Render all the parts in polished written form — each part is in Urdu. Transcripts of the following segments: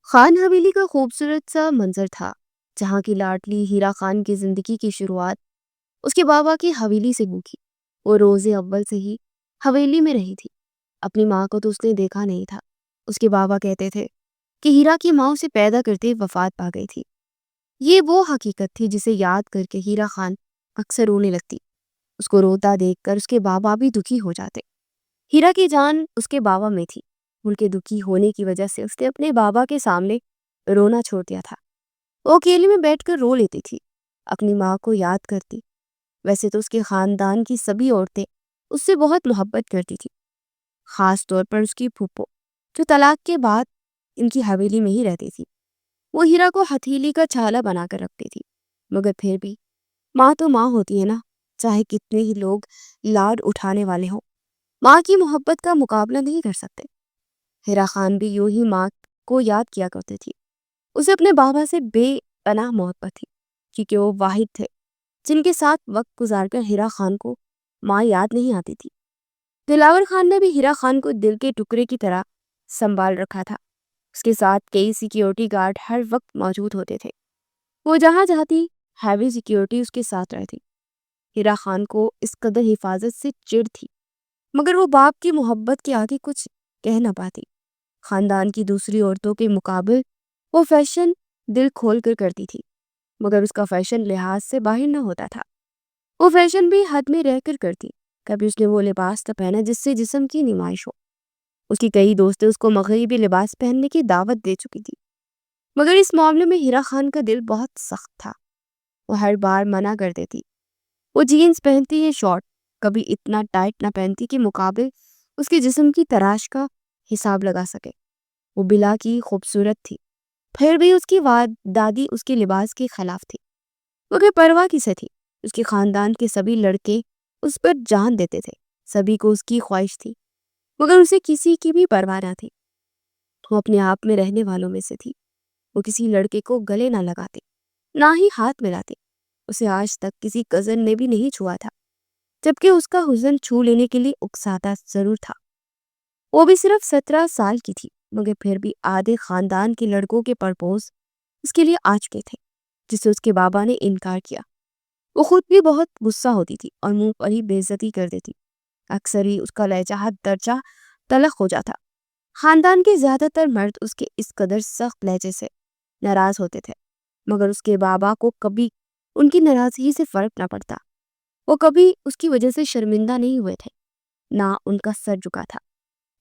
خان حویلی کا خوبصورت سا منظر تھا جہاں کی لاڈلی ہیرا خان کی زندگی کی شروعات اس کے بابا کی حویلی سے ہوئی تھی۔ وہ روز اول سے ہی حویلی میں رہی تھی۔ اپنی ماں کو تو اس نے دیکھا نہیں تھا۔ اس کے بابا کہتے تھے کہ ہیرا کی ماں اسے پیدا کرتے وفات پا گئی تھی۔ یہ وہ حقیقت تھی جسے یاد کر کے ہیرا خان اکثر رونے لگتی۔ اس کو روتا دیکھ کر اس کے بابا بھی دکھی ہو جاتے۔ ہیرا کی جان اس کے بابا میں تھی۔ ان کے دکھی ہونے کی وجہ سے اس نے اپنے بابا کے سامنے رونا چھوڑ دیا تھا۔ وہ اکیلے میں بیٹھ کر رو لیتی تھی، اپنی ماں کو یاد کرتی۔ ویسے تو اس کے خاندان کی سبھی عورتیں اس سے بہت محبت کرتی تھی، خاص طور پر اس کی پھپھو جو طلاق کے بعد ان کی حویلی میں ہی رہتی تھی۔ وہ ہیرا کو ہتھیلی کا چھالا بنا کر رکھتی تھی، مگر پھر بھی ماں تو ماں ہوتی ہے نا، چاہے کتنے ہی لوگ لاڈ اٹھانے والے ہوں، ماں کی محبت کا مقابلہ نہیں کر سکتے۔ ہیرا خان بھی یوں ہی ماں کو یاد کیا کرتی تھی۔ اسے اپنے بابا سے بے پناہ محبت تھی، کیونکہ وہ واحد تھے جن کے ساتھ وقت گزار کر ہیرا خان کو ماں یاد نہیں آتی تھی۔ دلاور خان نے بھی ہیرا خان کو دل کے ٹکڑے کی طرح سنبھال رکھا تھا۔ اس کے ساتھ کئی سیکیورٹی گارڈ ہر وقت موجود ہوتے تھے۔ وہ جہاں جاتی ہیوی سیکیورٹی اس کے ساتھ رہتی۔ ہیرا خان کو اس قدر حفاظت سے چڑ تھی، مگر وہ باپ کی محبت کے آگے کچھ کہہ نہ پاتی۔ خاندان کی دوسری عورتوں کے مقابل وہ فیشن دل کھول کر کرتی تھی، مگر اس کا فیشن لحاظ سے باہر نہ ہوتا تھا۔ وہ فیشن بھی حد میں رہ کر کرتی۔ کبھی اس نے وہ لباس نہ پہنا جس سے جسم کی نمائش ہو۔ اس کی کئی دوستیں اس کو مغربی لباس پہننے کی دعوت دے چکی تھی، مگر اس معاملے میں ہیرا خان کا دل بہت سخت تھا۔ وہ ہر بار منع کر دیتی۔ وہ جینز پہنتی ہے شارٹ، کبھی اتنا ٹائٹ نہ پہنتی کہ مقابل اس کے جسم کی تراش کا حساب لگا سکے۔ وہ بلا کی خوبصورت تھی، پھر بھی اس کی دادی اس کے لباس کے خلاف تھی، مگر پرواہ کسے تھی؟ اس کے خاندان کے سبھی لڑکے اس پر جان دیتے تھے، سبھی کو اس کی خواہش تھی، مگر اسے کسی کی بھی پرواہ نہ تھی۔ وہ اپنے آپ میں رہنے والوں میں سے تھی۔ وہ کسی لڑکے کو گلے نہ لگاتے، نہ ہی ہاتھ ملاتے۔ اسے آج تک کسی کزن نے بھی نہیں چھوا تھا، جبکہ اس کا حسن چھو لینے کے لیے اکساتا ضرور تھا۔ وہ بھی صرف 17 سال کی تھی، مگر پھر بھی آدھے خاندان کے لڑکوں کے پرپوز اس کے لیے آ چکے تھے، جسے اس کے بابا نے انکار کیا۔ وہ خود بھی بہت غصہ ہوتی تھی اور منہ پر ہی بے عزتی کر دیتی۔ اکثر ہی اس کا لہجہ حد درجہ تلخ ہو جاتا۔ خاندان کے زیادہ تر مرد اس کے اس قدر سخت لہجے سے ناراض ہوتے تھے، مگر اس کے بابا کو کبھی ان کی ناراضگی سے فرق نہ پڑتا۔ وہ کبھی اس کی وجہ سے شرمندہ نہیں ہوئے تھے، نہ ان کا سر جھکا تھا۔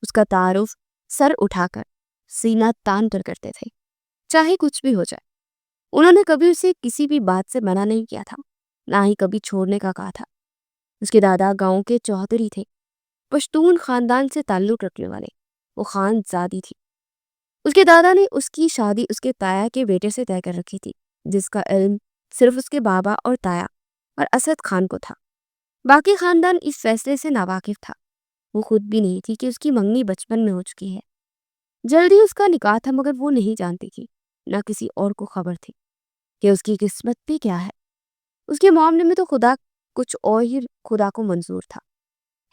اس کا تعارف سر اٹھا کر، سینہ تان کر کرتے تھے، چاہے کچھ بھی ہو جائے۔ انہوں نے کبھی اسے کسی بھی بات سے منع نہیں کیا تھا، نہ ہی کبھی چھوڑنے کا کہا تھا۔ اس کے دادا گاؤں کے چودھری تھے، پشتون خاندان سے تعلق رکھنے والے۔ وہ خان زادی تھی۔ اس کے دادا نے اس کی شادی اس کے تایا کے بیٹے سے طے کر رکھی تھی، جس کا علم صرف اس کے بابا اور تایا اور اسد خان کو تھا۔ باقی خاندان اس فیصلے سے ناواقف تھا۔ وہ خود بھی نہیں تھی کہ اس کی منگنی بچپن میں ہو چکی ہے۔ جلدی اس کا نکاح تھا، مگر وہ نہیں جانتی تھی، نہ کسی اور کو خبر تھی کہ اس کی قسمت بھی کیا ہے۔ اس کے معاملے میں تو خدا کچھ اور ہی خدا کو منظور تھا۔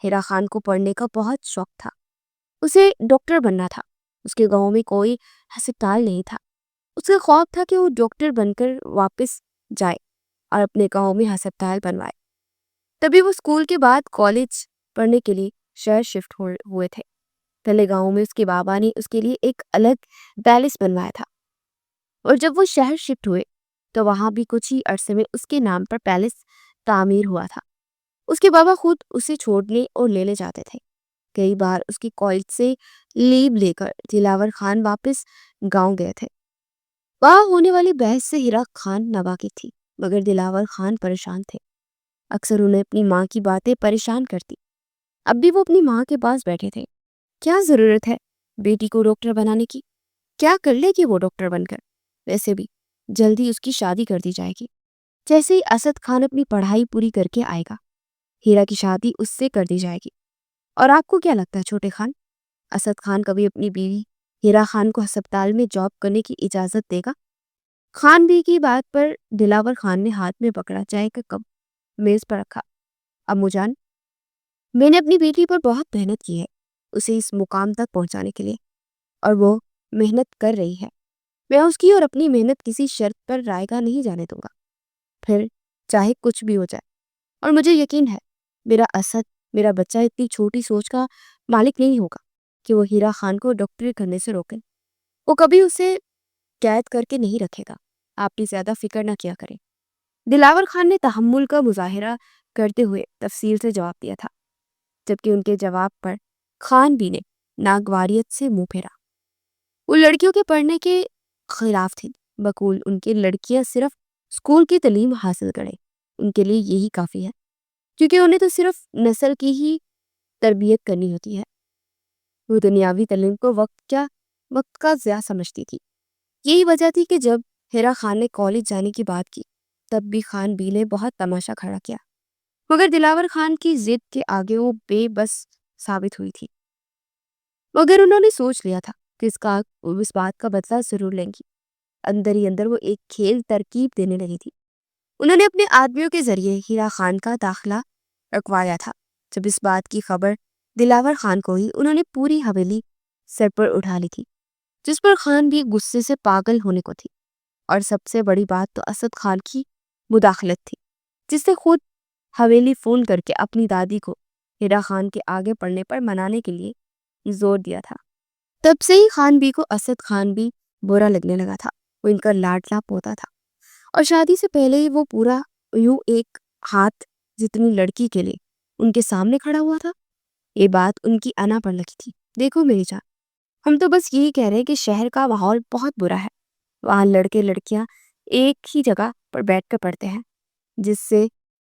ہیرا خان کو پڑھنے کا بہت شوق تھا۔ اسے ڈاکٹر بننا تھا۔ اس کے گاؤں میں کوئی ہسپتال نہیں تھا۔ اس کا خواب تھا کہ وہ ڈاکٹر بن کر واپس جائے اور اپنے گاؤں میں ہسپتال بنوائے۔ تبھی وہ اسکول کے بعد کالج پڑھنے کے لیے شہر شفٹ ہوئے تھے۔ پہلے گاؤں میں اس کے بابا نے اس کے لیے ایک الگ پیلس بنوایا تھا، اور جب وہ شہر شفٹ ہوئے تو وہاں بھی کچھ ہی عرصے میں اس کے نام پر پیلس تعمیر ہوا تھا۔ اس کے بابا خود اسے چھوڑنے اور لینے جاتے تھے۔ کئی بار اس کی کالج سے لیو لے کر دلاور خان واپس گاؤں گئے تھے۔ وہاں ہونے والی بحث سے ہیرا خان ناواقف تھی، مگر دلاور خان پریشان تھے۔ اکثر انہیں اپنی ماں کی باتیں پریشان کرتی۔ اب بھی وہ اپنی ماں کے پاس بیٹھے تھے۔ کیا ضرورت ہے بیٹی کو ڈاکٹر بنانے کی؟ کیا کر لے گی وہ ڈاکٹر بن کر؟ ویسے بھی جلدی اس کی شادی کر دی جائے گی، جیسے ہی اسد خان اپنی پڑھائی پوری کر کے آئے گا ہیرا کی شادی اس سے کر دی جائے گی۔ اور آپ کو کیا لگتا ہے چھوٹے خان، اسد خان کبھی اپنی بیوی ہیرا خان کو ہسپتال میں جاب کرنے کی اجازت دے گا؟ خان بھی کی بات پر دلاور خان نے ہاتھ میں پکڑا چائے کا کپ میز پر رکھا۔ امو جان، میں نے اپنی بیٹی پر بہت محنت کی ہے اسے اس مقام تک پہنچانے کے لیے، اور وہ محنت کر رہی ہے۔ میں اس کی اور اپنی محنت کسی شرط پر رائگاں نہیں جانے دوں گا، پھر چاہے کچھ بھی ہو جائے۔ اور مجھے یقین ہے میرا اسد، میرا بچہ اتنی چھوٹی سوچ کا مالک نہیں ہوگا کہ وہ ہیرا خان کو ڈاکٹری کرنے سے روکے۔ وہ کبھی اسے قید کر کے نہیں رکھے گا۔ آپ بھی زیادہ فکر نہ کیا کریں۔ دلاور خان نے تحمل کا مظاہرہ کرتے ہوئے تفصیل سے جواب دیا تھا، جبکہ ان کے جواب پر خان بھی نے ناگواریت سے منہ پھیرا۔ وہ لڑکیوں کے پڑھنے کے خلاف تھی، بقول ان کے لڑکیاں صرف اسکول کی تعلیم حاصل کریں، ان کے لیے یہی کافی ہے، کیونکہ انہیں تو صرف نسل کی ہی تربیت کرنی ہوتی ہے۔ وہ دنیاوی تعلیم کو وقت کا ضیاع سمجھتی تھی۔ یہی وجہ تھی کہ جب ہیرا خان نے کالج جانے کی بات کی تب بھی خان بی نے بہت تماشا کھڑا کیا، مگر دلاور خان کی ضد کے آگے وہ بے بس ثابت ہوئی تھی۔ مگر انہوں نے سوچ لیا تھا کہ اس بات کا بدلہ ضرور لیں گی۔ اندر ہی اندر وہ ایک کھیل ترکیب دینے لگی تھی۔ انہوں نے اپنے آدمیوں کے ذریعے ہیرا خان کا داخلہ رکوایا تھا۔ جب اس بات کی خبر دلاور خان کو ہوئی، انہوں نے پوری حویلی سر پر اٹھا لی تھی، جس پر خان بھی غصے سے پاگل ہونے کو تھی۔ اور سب سے بڑی بات تو اسد خان کی مداخلت تھی، جس نے خود حویلی فون کر کے اپنی دادی کو ہیرا خان کے آگے پڑھنے پر منانے کے لیے زور دیا تھا۔ تب سے ہی خان بی کو اسد خان بھی برا لگنے لگا تھا۔ وہ ان کا لاڈلا پوتا تھا، اور شادی سے پہلے ہی وہ پورا یوں ایک ہاتھ جتنی لڑکی کے لیے ان کے سامنے کھڑا ہوا تھا۔ یہ بات ان کی انا پر لگی تھی۔ دیکھو میری جان، ہم تو بس یہی کہہ رہے ہیں کہ شہر کا ماحول بہت برا ہے۔ وہاں لڑکے لڑکیاں ایک ہی جگہ پر بیٹھ کر پڑھتے ہیں، جس سے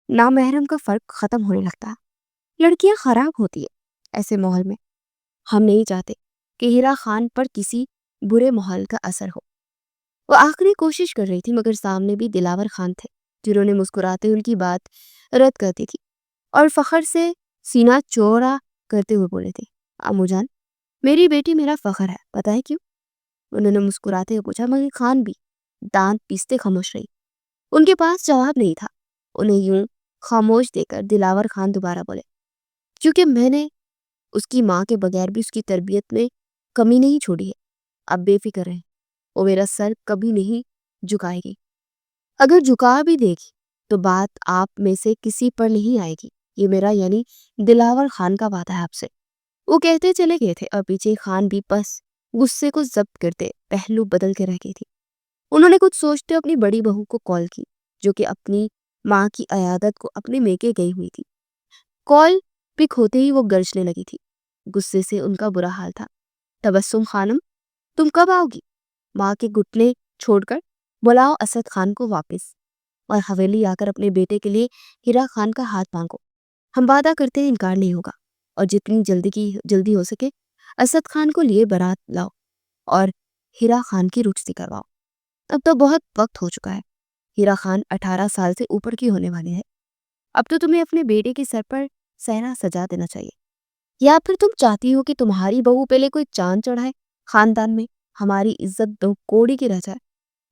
نامحرم کا فرق ختم ہونے لگتا ہے۔ لڑکیاں خراب ہوتی ہے ایسے ماحول میں۔ ہم نہیں چاہتے کہ ہیرا خان پر کسی برے ماحول کا اثر ہو۔ وہ آخری کوشش کر رہی تھی، مگر سامنے بھی دلاور خان تھے، جنہوں نے مسکراتے ان کی بات رد کرتی تھی اور فخر سے سینہ چوڑا کرتے ہوئے بولے تھے، امو جان، میری بیٹی میرا فخر ہے، پتہ ہے کیوں؟ انہوں نے مسکراتے ہوئے پوچھا، مگر خان بھی دانت پیستے خاموش رہی۔ ان کے پاس جواب نہیں تھا۔ انہیں یوں خاموش دے کر دلاور خان دوبارہ بولے، کیونکہ میں نے اس کی ماں کے بغیر بھی اس کی تربیت میں کمی نہیں چھوڑی ہے۔ اب بے فکر رہیں، وہ میرا سر کبھی نہیں جھکائے گی۔ اگر جھکا بھی دے گی تو بات آپ میں سے کسی پر نہیں آئے گی۔ یہ میرا یعنی دلاور خان کا وعدہ ہے آپ سے۔ وہ کہتے چلے گئے تھے اور پیچھے خان بھی بس غصے کو ضبط کرتے پہلو بدل کے رہ گئی تھی۔ انہوں نے کچھ سوچتے اپنی بڑی بہو کو کال کی، جو کہ اپنی ماں کی عیادت کو اپنے میکے گئی ہوئی تھی۔ کال پک ہوتے ہی وہ گرجنے لگی تھی۔ غصے سے ان کا برا حال تھا۔ تبسم خانم، تم کب آؤ گی؟ ماں کے گھٹنے چھوڑ کر بلاؤ اسد خان کو واپس، اور حویلی آ کر اپنے بیٹے کے لیے ہیرا خان کا ہاتھ مانگو۔ ہم وعدہ کرتے ہیں انکار نہیں ہوگا، اور جتنی جلدی ہو سکے اسد خان کو لیے بارات لاؤ اور ہیرا خان کی رخصتی کرواؤ۔ اب تو بہت وقت ہو چکا ہے۔ ہیرا خان 18 سال سے اوپر کی ہونے والے ہیں۔ اب تو تمہیں اپنے بیٹے کے سر پر صحرا سجا دینا چاہیے، یا پھر تم چاہتی ہو کہ تمہاری بہو پہلے کوئی چاند چڑھائے خاندان میں، ہماری عزت دو کوڑی کی رہ جائے۔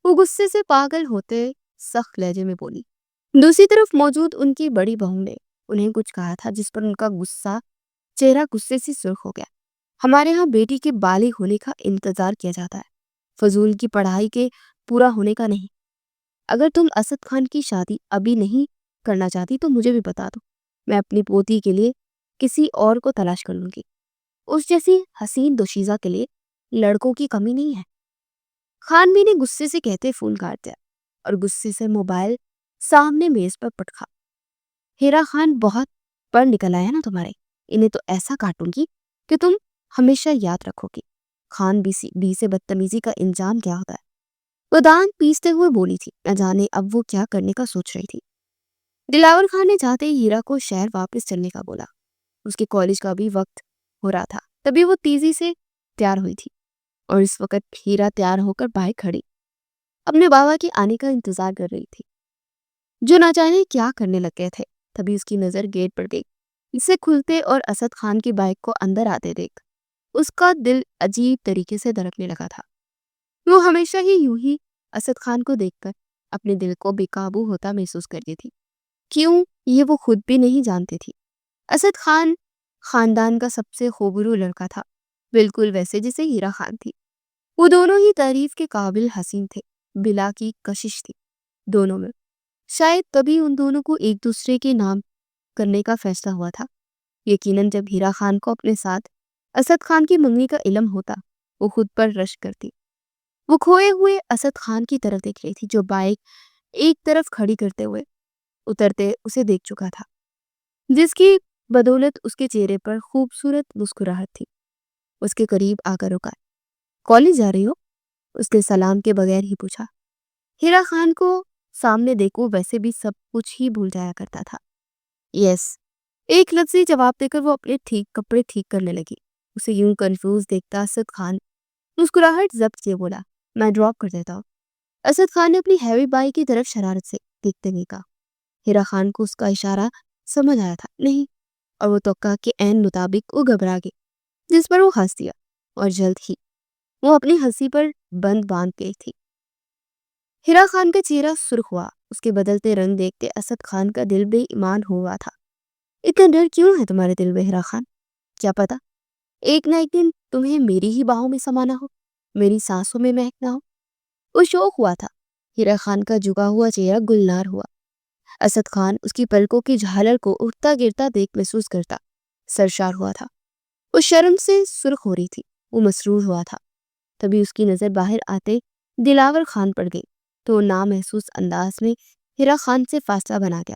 وہ غصے سے پاگل ہوتے سخت لہجے میں بولی۔ دوسری طرف موجود ان کی بڑی بہو نے انہیں کچھ کہا تھا، جس پر ان کا چہرہ غصے سے سرخ ہو گیا۔ ہمارے ہاں بیٹی کے بالغ ہونے کا انتظار کیا جاتا ہے، فضول کی پڑھائی کے پورا ہونے کا نہیں۔ اگر تم اسد خان کی شادی ابھی نہیں کرنا چاہتی تو مجھے بھی بتا دو، میں اپنی پوتی کے لیے کسی اور کو تلاش کر لوں گی۔ اس جیسی حسین دوشیزہ کے لیے لڑکوں کی کمی نہیں ہے۔ خان بھی نے غصے سے کہتے فون کاٹ دیا اور غصے سے موبائل سامنے میز پر پٹکا۔ ہیرا خان بہت پڑھ نکل آیا نا تمہارے، انہیں تو ایسا کاٹوں گی کہ تم ہمیشہ یاد رکھو گی۔ خان بی سے بدتمیزی کا انجام کیا ہوتا ہے۔ وہ دانت پیستے ہوئے بولی تھی، نہ جانے اب وہ کیا کرنے کا سوچ رہی تھی۔ دلاور خان نے جاتے ہی ہیرا کو شہر واپس چلنے کا بولا۔ اس کے کالج کا بھی وقت ہو رہا تھا، تبھی وہ تیزی سے تیار ہوئی تھی، اور اس وقت ہیرا تیار ہو کر باہر کھڑی اپنے بابا کے آنے کا انتظار کر رہی تھی، جو نہ جانے کیا کرنے لگ گئے تھے۔ تبھی اس کی نظر گیٹ پر گئی، اسے کھلتے اور اسد خان کی بائک کو اندر آتے دیکھ اس کا دل عجیب طریقے سے دھڑکنے لگا تھا۔ وہ ہمیشہ ہی یوں ہی اسد خان کو دیکھ کر اپنے دل کو بے قابو ہوتا محسوس کرتی تھی، کیوں یہ وہ خود بھی نہیں جانتی تھی۔ اسد خان خاندان کا سب سے خوبرو لڑکا تھا، بالکل ویسے جیسے ہیرا خان تھی۔ وہ دونوں ہی تعریف کے قابل حسین تھے، بلا کی کشش تھی دونوں میں۔ شاید تبھی ان دونوں کو ایک دوسرے کے نام کرنے کا فیصلہ ہوا تھا۔ یقیناً جب ہیرا خان کو اپنے ساتھ اسد خان کی منگنی کا علم ہوتا، وہ خود پر رشک کرتی۔ وہ کھوئے ہوئے اسد خان کی طرف دیکھ رہی تھی، جو بائک ایک طرف کھڑی کرتے ہوئے اترتے اسے دیکھ چکا تھا، جس کی بدولت اس کے چہرے پر خوبصورت مسکراہٹ تھی۔ اس کے قریب آ کر رکا۔ کالج جا رہی ہو؟ اس نے سلام کے بغیر ہی پوچھا۔ ہیرا خان کو سامنے دیکھو ویسے بھی سب کچھ ہی بھول جایا کرتا تھا۔ یس، ایک لفظی جواب دے کر وہ اپنے کپڑے ٹھیک کرنے لگی۔ اسے یوں کنفیوز دیکھتا اسد خان مسکراہٹ ضبط کیے بولا، میں ڈراپ کر دیتا ہوں۔ اسد خان نے اپنی ہیوی بائک کی طرف شرارت سے دیکھتے ہوئے کہا۔ ہیرا خان کو اس کا اشارہ سمجھ آیا تھا، نہیں، اور وہ توقع کے عین مطابق وہ گھبرا گئی، جس پر وہ ہنس دیا، اور جلد ہی وہ اپنی ہنسی پر بند باندھ گئی تھی۔ ہیرا خان کا چہرہ سرخ ہوا۔ اس کے بدلتے رنگ دیکھ کے اسد خان کا دل بے ایمان ہوا تھا۔ اتنا ڈر کیوں ہے تمہارے دل میں ہیرا خان؟ کیا پتا ایک نہ ایک دن تمہیں میری ہی باہوں میں سمانا ہو، میری سانسوں میں مہکنا ہو۔ وہ شوق ہوا تھا۔ ہیرا خان کا جھکا ہوا چہرہ گلنار ہوا۔ اسد خان اس کی پلکوں کی جھالر کو اٹھتا گرتا دیکھ محسوس کرتا سرشار ہوا تھا۔ وہ شرم سے سرخ ہو رہی تھی، وہ مسرور ہوا تھا۔ تبھی اس کی نظر باہر آتے دلاور خان پڑ گئی، تو نامحسوس انداز میں ہیرا خان سے فاصلہ بنا گیا۔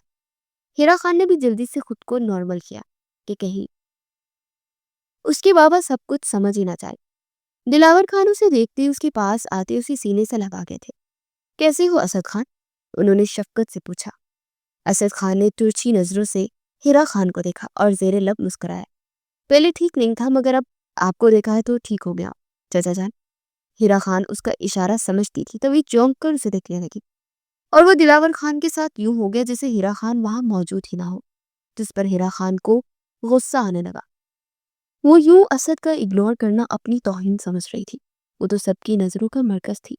ہیرا خان نے بھی جلدی سے خود کو نارمل کیا کہ کہیں اس کے بابا سب کچھ سمجھ ہی نہ جائے۔ دلاور خان اسے دیکھتے اس کے پاس آتے اسی سینے سے لگا گئے تھے۔ کیسے ہو اسد خان؟ انہوں نے شفقت سے پوچھا۔ اسد خان نے ترچھی نظروں سے ہیرا خان کو دیکھا اور زیر لب مسکرایا۔ پہلے ٹھیک نہیں تھا، مگر اب آپ کو دیکھا ہے تو ٹھیک ہو گیا چچا جان۔ ہیرا خان اس کا اشارہ سمجھتی تھی، تبھی چونک کر اسے دیکھنے لگی، اور وہ دلاور خان کے ساتھ یوں ہو گیا جیسے ہیرا خان وہاں موجود ہی نہ ہو، جس پر ہیرا خان کو غصہ آنے لگا۔ وہ یوں اسد کا اگنور کرنا اپنی توہین سمجھ رہی تھی۔ وہ تو سب کی نظروں کا مرکز تھی،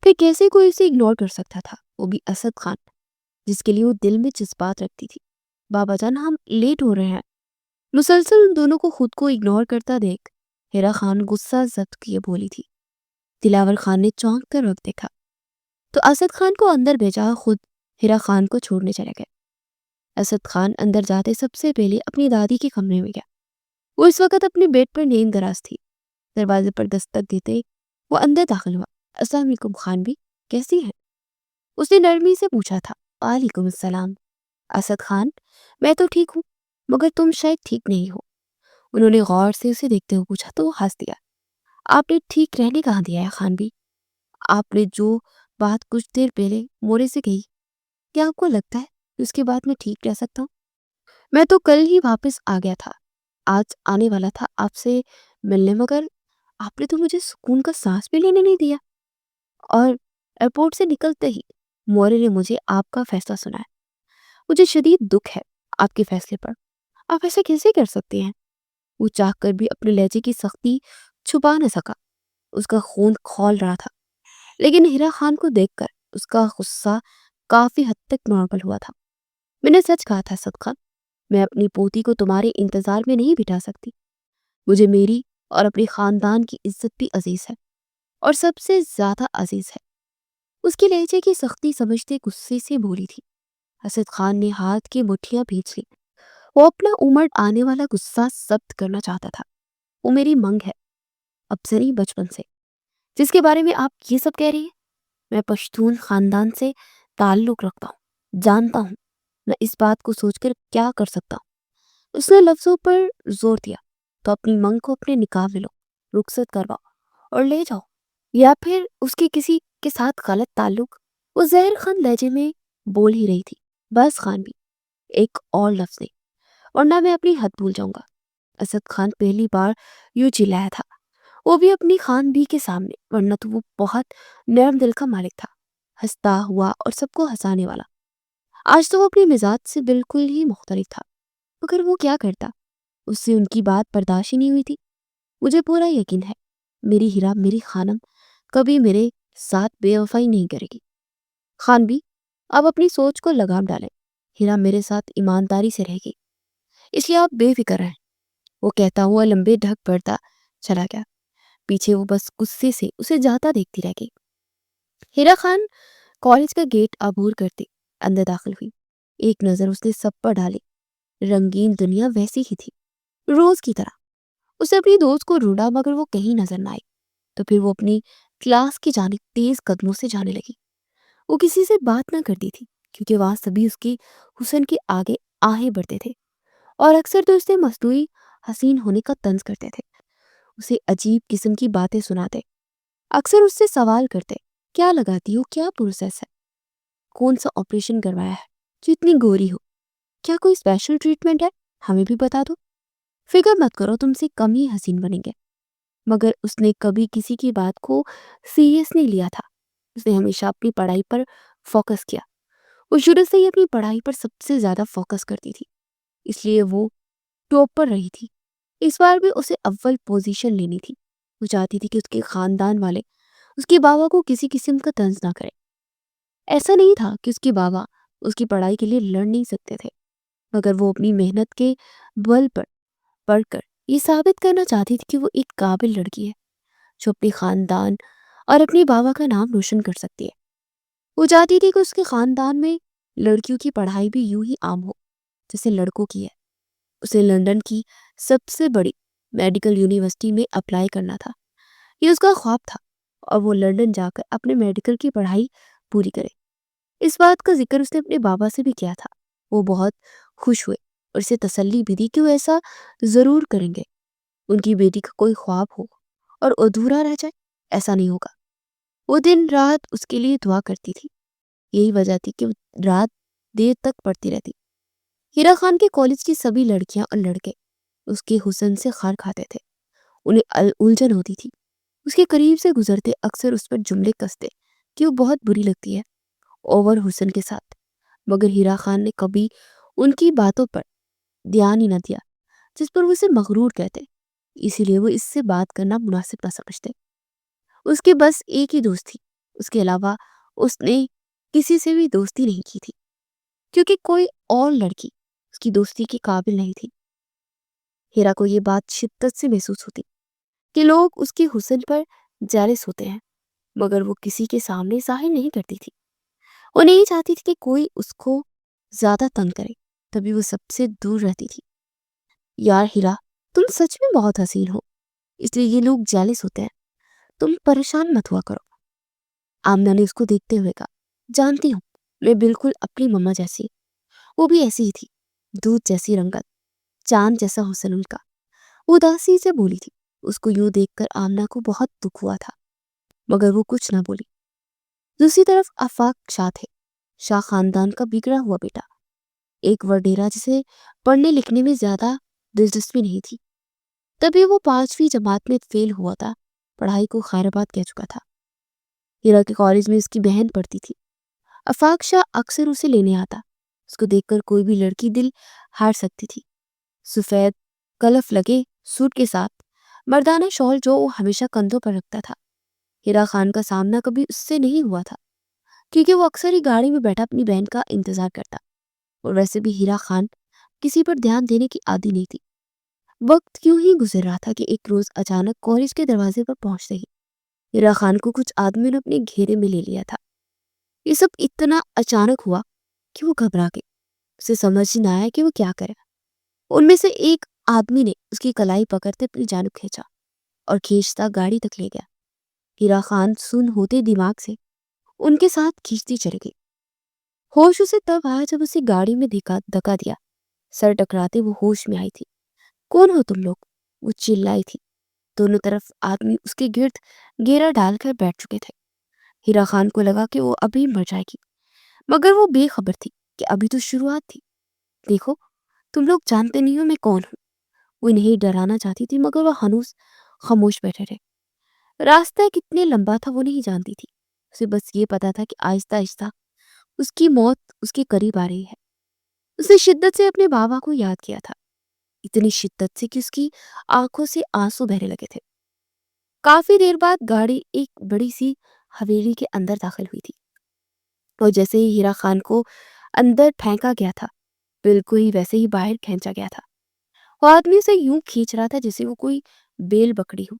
پھر کیسے کوئی اسے اگنور کر سکتا تھا، وہ بھی اسد خان، جس کے لیے وہ دل میں جذبات رکھتی تھی۔ بابا جان، ہم لیٹ ہو رہے ہیں۔ مسلسل ان دونوں کو خود کو اگنور کرتا دیکھ ہیرا خان غصہ ضبط کیے بولی تھی۔ دلاور خان نے چونک کر رکھ دیکھا تو اسد خان کو اندر بھیجا، خود ہیرا خان کو چھوڑنے چلے گئے۔ اسد خان اندر جاتے سب سے پہلے اپنی دادی کے کمرے میں گیا۔ وہ اس وقت اپنے بیڈ پر نیند دراز تھی۔ دروازے پر دستک دیتے وہ اندر داخل ہوا۔ السلام علیکم خان بھی، کیسی ہیں؟ اس نے نرمی سے پوچھا تھا۔ وعلیکم السلام۔ اسد خان، میں تو ٹھیک ہوں، مگر تم شاید ٹھیک نہیں ہو۔ انہوں نے غور سے اسے دیکھتے ہوئے پوچھا تو وہ ہنس دیا۔ آپ نے ٹھیک رہنے کہاں دیا ہے خان بھی؟ آپ نے جو بات کچھ دیر پہلے مورے سے کہی، کیا آپ کو لگتا ہے کہ اس کے بعد میں ٹھیک رہ سکتا ہوں؟ میں تو کل ہی واپس آ گیا تھا، آج آنے والا تھا آپ سے ملنے، مگر آپ نے تو مجھے سکون کا سانس بھی لینے نہیں دیا، اور ایئرپورٹ سے نکلتے ہی مورے نے مجھے آپ کا فیصلہ سنایا۔ مجھے شدید دکھ ہے آپ کے فیصلے پر، آپ ایسا کیسے کر سکتے ہیں؟ وہ چاہ کر بھی اپنے لہجے کی سختی چھپا نہ سکا، اس کا خون کھول رہا تھا۔ لیکن ہیرا خان کو دیکھ کر اس کا غصہ کافی حد تک نارمل ہوا تھا۔ میں نے سچ کہا تھا اسد خان، میں اپنی پوتی کو تمہارے انتظار میں نہیں بٹھا سکتی۔ مجھے میری اور اپنے خاندان کی عزت بھی عزیز ہے، اور سب سے زیادہ عزیز ہے۔ اس کے لہجے کی سختی سمجھتے غصے سے بولی تھی۔ اسد خان نے ہاتھ کی مٹھیاں بھینچ لی۔ وہ اپنا امڑ آنے والا غصہ ضبط کرنا چاہتا تھا۔ وہ میری منگ ہے، اب سے نہیں بچپن سے، جس کے بارے میں آپ یہ سب کہہ رہی ہیں۔ میں پشتون خاندان سے تعلق رکھتا ہوں، جانتا ہوں میں اس بات کو سوچ کر کیا کر سکتا ہوں۔ اس نے لفظوں پر زور دیا، تو اپنی منگ کو اپنے نکاح میں لو، رخصت کرواؤ اور لے جاؤ، یا پھر اس کے کسی کے ساتھ غلط تعلق۔ وہ زہر خان لہجے میں بول ہی رہی تھی۔ بس خان بھی، ایک اور لفظ نہیں، ورنہ میں اپنی حد بھول جاؤں گا۔ اسد خان پہلی بار یوں چلایا تھا، وہ بھی اپنی خان بھی کے سامنے، ورنہ تو وہ بہت نرم دل کا مالک تھا، ہنستا ہوا اور سب کو ہنسانے والا۔ آج تو وہ اپنی مزاج سے بالکل ہی مختلف تھا، مگر وہ کیا کرتا، اس سے ان کی بات برداشت ہی نہیں ہوئی تھی۔ مجھے پورا یقین ہے میری ہیرا، میری خانم کبھی میرے ساتھ بے وفائی نہیں کرے گی۔ خان بھی، آپ اپنی سوچ کو لگام ڈالیں، ہیرا میرے ساتھ ایمانداری سے رہے گی، اس لیے آپ بے فکر رہیں۔ وہ کہتا ہوا لمبے ڈھک پڑتا چلا گیا۔ پیچھے وہ بس غصے سے اسے جاتا دیکھتی رہ گئی۔ ہیرا خان کالج کا گیٹ عبور کرتے اندر داخل ہوئی۔ ایک نظر اس نے سب پر ڈالی۔ رنگین دنیا ویسی ہی تھی، روز کی طرح۔ اسے اپنی دوست کو ڈھونڈا مگر وہ کہیں نظر نہ آئی، تو پھر وہ اپنی کلاس کی جانب تیز قدموں سے جانے لگی۔ وہ کسی سے بات نہ کرتی تھی کیونکہ وہاں سبھی اس کے حسن کے آگے آہیں بڑھتے تھے اور اکثر تو اسے مصنوعی حسین ہونے کا طنز کرتے تھے۔ اسے عجیب قسم کی باتیں سناتے، اکثر اس سے سوال کرتے، کیا لگاتی ہو، کیا پروسیس ہے، کون سا آپریشن کروایا ہے جو اتنی گوری ہو، کیا کوئی اسپیشل ٹریٹمنٹ ہے، ہمیں بھی بتا دو، فکر مت کرو تم سے کم ہی حسین بنیں گے۔ مگر اس نے کبھی کسی کی بات کو سیریس نہیں لیا تھا۔ اس نے ہمیشہ اپنی پڑھائی پر فوکس کیا۔ وہ شروع سے ہی اپنی پڑھائی پر سب سے زیادہ فوکس کرتی تھی، اس لیے وہ ٹاپ پر رہی تھی۔ اس بار بھی اسے اول پوزیشن لینی تھی۔ وہ چاہتی تھی کہ اس کے خاندان والے اس کے بابا کو کسی قسم کا طنز نہ کرے۔ ایسا نہیں تھا کہ اس کے بابا اس کی پڑھائی کے لیے لڑ نہیں سکتے تھے، مگر وہ اپنی محنت کے بل پر پڑھ کر یہ ثابت کرنا چاہتی تھی کہ وہ ایک قابل لڑکی ہے جو اپنے خاندان اور اپنے بابا کا نام روشن کر سکتی ہے۔ وہ چاہتی تھی کہ اس کے خاندان میں لڑکیوں کی پڑھائی بھی یوں ہی عام ہو جیسے لڑکوں کی ہے۔ اسے لندن کی سب سے بڑی میڈیکل یونیورسٹی میں اپلائی کرنا تھا، یہ اس کا خواب تھا، اور وہ لندن جا کر اپنے میڈیکل کی پڑھائی پوری کرے۔ اس بات کا ذکر اس نے اپنے بابا سے بھی کیا تھا۔ وہ بہت خوش ہوئے اور اسے تسلی بھی دی کہ وہ ایسا ضرور کریں گے۔ ان کی بیٹی کا کوئی خواب ہو اور ادھورا رہ جائے، ایسا نہیں ہوگا۔ وہ دن رات اس کے لیے دعا کرتی تھی۔ یہی وجہ تھی کہ وہ رات دیر تک پڑھتی رہتی۔ ہیرا خان کے کالج کی سبھی لڑکیاں اور لڑکے اس کے حسن سے خر کھاتے تھے۔ انہیں الجھن ہوتی تھی، اس کے قریب سے گزرتے اکثر اس پر جملے کستے کہ وہ بہت بری لگتی ہے اوور حسن کے ساتھ، مگر ہیرا خان نے کبھی ان کی باتوں پر دھیان ہی نہ دیا جس پر وہ اسے مغرور کہتے، اسی لیے وہ اس سے بات کرنا مناسب نہ سمجھتے۔ اس کی بس ایک ہی دوست تھی، اس کے علاوہ اس نے کسی سے بھی دوستی نہیں کی تھی کیونکہ کوئی اور لڑکی اس کی دوستی کے قابل نہیں تھی۔ ہیرا کو یہ بات شدت سے محسوس ہوتی کہ لوگ اس کے حسن پر جیلس ہوتے ہیں، مگر وہ کسی کے سامنے ظاہر نہیں کرتی تھی۔ وہ نہیں چاہتی تھی کہ کوئی اس کو زیادہ تنگ کرے، تبھی وہ سب سے دور رہتی تھی۔ یار ہیرا، تم سچ میں بہت حسین ہو، اس لیے یہ لوگ جیلس ہوتے ہیں، تم پریشان مت ہوا کرو۔ آمنہ نے اس کو دیکھتے ہوئے کہا، جانتی ہوں، میں بالکل اپنی مما جیسی، وہ بھی ایسی ہی تھی، دودھ جیسی رنگت، چاند جیسا حسن ان کا۔ وہ اداسی سے بولی تھی۔ اس کو یوں دیکھ کر آمنہ کو بہت دکھ ہوا تھا، مگر وہ کچھ نہ بولی۔ دوسری طرف آفاق شاہ تھے، شاہ خاندان کا بگڑا ہوا بیٹا، ایک وڈیرا جسے پڑھنے لکھنے میں زیادہ دلچسپی نہیں تھی۔ تبھی وہ 5ویں جماعت میں فیل ہوا تھا، پڑھائی کو خیر آباد کہہ چکا تھا۔ ہیرا کے کالج میں اس کی بہن پڑھتی تھی۔ آفاق شاہ اکثر اسے لینے آتا۔ اس کو دیکھ کر کوئی بھی لڑکی دل ہار سکتی تھی۔ سفید کلف لگے سوٹ کے ساتھ مردانہ شال جو وہ ہمیشہ کندھوں پر رکھتا تھا۔ ہیرا خان کا سامنا کبھی اس سے نہیں ہوا تھا کیونکہ وہ اکثر ہی گاڑی میں بیٹھا اپنی بہن کا انتظار کرتا، اور ویسے بھی ہیرا خان کسی پر دھیان دینے کی عادی نہیں تھی۔ وقت کیوں ہی گزر رہا تھا کہ ایک روز اچانک کالج کے دروازے پر پہنچتے ہی ہیرا خان کو کچھ آدمیوں نے اپنے گھیرے میں لے لیا تھا۔ یہ سب اتنا اچانک ہوا کہ وہ گھبرا گئی، اسے سمجھ نہ آیا کہ وہ کیا کرے۔ ان میں سے ایک آدمی نے اس کی کلائی پکڑتے اپنی جانب کھینچا اور کھینچتا گاڑی تک لے گیا۔ ہیرا خان سن ہوتے دماغ سے ان کے ساتھ کھینچتی چلی گئی۔ ہوش اسے تب آیا جب اسے گاڑی میں دھکا دیا، سر ٹکراتے وہ ہوش میں آئی تھی۔ کون ہو تم لوگ؟ وہ چلائی تھی۔ دونوں طرف آدمی اس کے گرد گھیرا ڈال کر بیٹھ چکے تھے۔ ہیرا خان کو لگا کہ وہ ابھی مر جائے گی، مگر وہ بے خبر تھی کہ ابھی تو شروعات تھی۔ دیکھو، تم لوگ جانتے نہیں ہو میں کون ہوں۔ وہ انہیں ڈرانا چاہتی تھی مگر وہ ہنوز خاموش بیٹھے رہے۔ راستہ کتنے لمبا تھا وہ نہیں جانتی تھی، اسے بس یہ پتا تھا کہ آہستہ آہستہ اس کی موت اس کے قریب آ رہی ہے۔ اس نے شدت سے اپنے بابا کو یاد کیا تھا، اتنی شدت سے کہ اس کی آنکھوں سے آنسو بہنے لگے تھے۔ کافی دیر بعد گاڑی ایک بڑی سی حویلی کے اندر داخل ہوئی تھی، اور جیسے ہی ہیرا خان کو اندر پھینکا گیا تھا بالکل ہی ویسے ہی باہر کھینچا گیا تھا۔ وہ آدمی اسے یوں کھینچ رہا تھا جیسے وہ کوئی بیل بکری ہو۔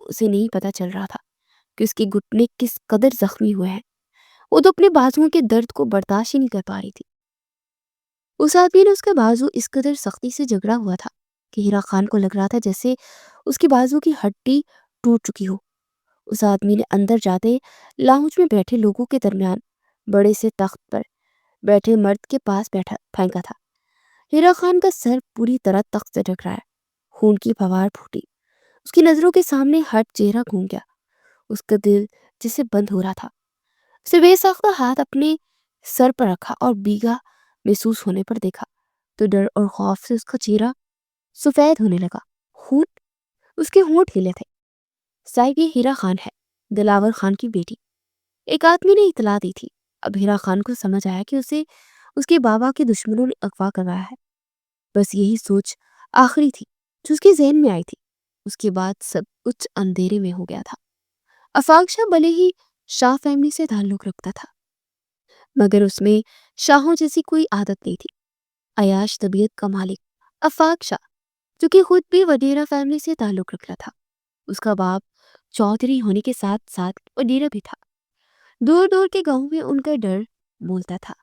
اسے نہیں پتا چل رہا تھا کہ اس کے گھٹنے کس قدر زخمی ہوئے ہیں۔ وہ تو اپنے بازوؤں کے درد کو برداشت ہی نہیں کر پا رہی تھی۔ اس آدمی نے اس کا بازو اس قدر سختی سے جگڑا ہوا تھا کہ ہیرا خان کو لگ رہا تھا جیسے اس کے بازو کی ہڈی ٹوٹ چکی ہو۔ اس آدمی نے اندر جاتے لاؤنج میں بیٹھے لوگوں کے درمیان بڑے سے تخت پر بیٹھے مرد کے پاس بیٹھا پھینکا تھا۔ ہیرا خان کا سر پوری طرح تخت سے ڈھک رہا ہے، خون کی فوار پھوٹی، اس کی نظروں کے سامنے ہٹ چہرہ گھوم گیا، اس کا دل جسے بند ہو رہا تھا۔ اسے بے ساختہ ہاتھ اپنے سر پر رکھا اور بیگا محسوس ہونے پر دیکھا تو ڈر اور خوف سے اس کا چہرہ سفید ہونے لگا۔ خون، اس کے ہونٹ ہلے تھے۔ صاحب یہ ہیرا خان ہے، دلاور خان کی بیٹی، ایک آدمی نے اطلاع دی تھی۔ اب ہیرا خان کو سمجھ آیا کہ اسے اس کے بابا کے دشمنوں نے اغوا کروایا ہے۔ بس یہی سوچ آخری تھی جو اس کے ذہن میں آئی تھی۔ اس کے بعد سب کچھ اندھیرے میں ہو گیا تھا۔ آفاق شاہ بھلے ہی شاہ فیملی سے تعلق رکھتا تھا، مگر اس میں شاہوں جیسی کوئی عادت نہیں تھی۔ عیاش طبیعت کا مالک آفاق شاہ، جو کہ خود بھی وڈیرا فیملی سے تعلق رکھتا تھا، اس کا باپ چودھری ہونے کے ساتھ ساتھ وڈیرا بھی تھا۔ دور دور کے گاؤں میں ان کا ڈر بولتا تھا،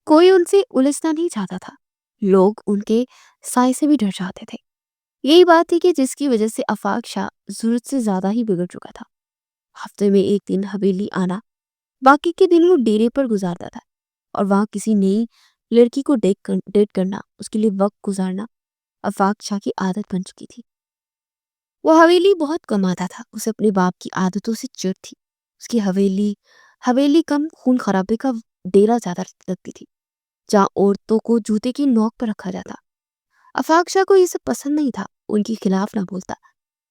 کوئی ان سے الجھنا نہیں چاہتا تھا، لوگ ان کے سائے سے بھی ڈر جاتے تھے۔ یہی بات تھی کہ جس کی وجہ سے آفاق شاہ ضرورت سے زیادہ ہی بگڑ چکا تھا۔ ہفتے میں ایک دن حویلی آنا، باقی کے دن وہ ڈیرے پر گزارتا تھا، اور وہاں کسی نئی لڑکی کو ڈیٹ کرنا، اس کے لیے وقت گزارنا آفاق شاہ کی عادت بن چکی تھی۔ وہ حویلی بہت کم آتا تھا، اسے اپنے باپ کی عادتوں سے چڑ تھی۔ اس کی حویلی کم خون خرابے کا ڈیرا زیادہ لگتی تھی، جہاں عورتوں کو جوتے کی نوک پر رکھا جاتا۔ آفاق شاہ کو یہ سب پسند نہیں تھا، ان کے خلاف نہ بولتا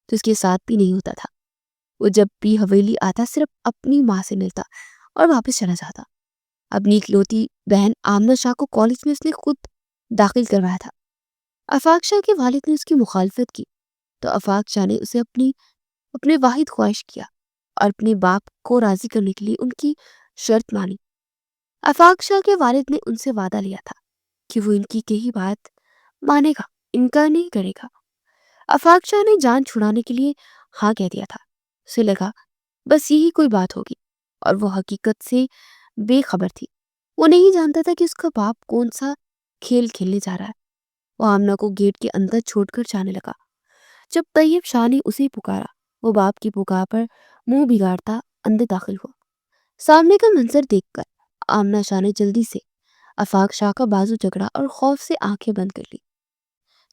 تو اس کے ساتھ بھی نہیں ہوتا تھا۔ وہ جب بھی حویلی آتا صرف اپنی ماں سے ملتا اور واپس چلا جاتا۔ اپنی اکلوتی بہن آمنہ شاہ کو کالج میں اس نے خود داخل کروایا تھا۔ آفاق شاہ کے والد نے اس کی مخالفت کی تو آفاق شاہ نے اسے اپنے واحد خواہش کیا اور اپنے باپ کو راضی کرنے کے لیے ان کی شرط مانی۔ آفاق شاہ کے والد نے ان سے وعدہ لیا تھا کہ وہ ان کی کہی بات مانے گا، انکار نہیں کرے گا۔ آفاق شاہ نے جان چھڑانے کے لیے ہاں کہہ دیا تھا۔ اسے لگا بس یہی کوئی بات ہوگی، اور وہ حقیقت سے بے خبر تھی۔ وہ نہیں جانتا تھا کہ اس کا باپ کون سا کھیل کھیلنے جا رہا ہے۔ وہ آمنہ کو گیٹ کے اندر چھوڑ کر جانے لگا۔ جب طیب شاہ نے اسے پکارا، وہ باپ کی پکار پر منہ بگاڑتا اندر داخل ہوا۔ سامنے کا منظر دیکھ کر آمنہ شاہ نے جلدی سے آفاق شاہ کا بازو جکڑا اور خوف سے آنکھیں بند کر لی،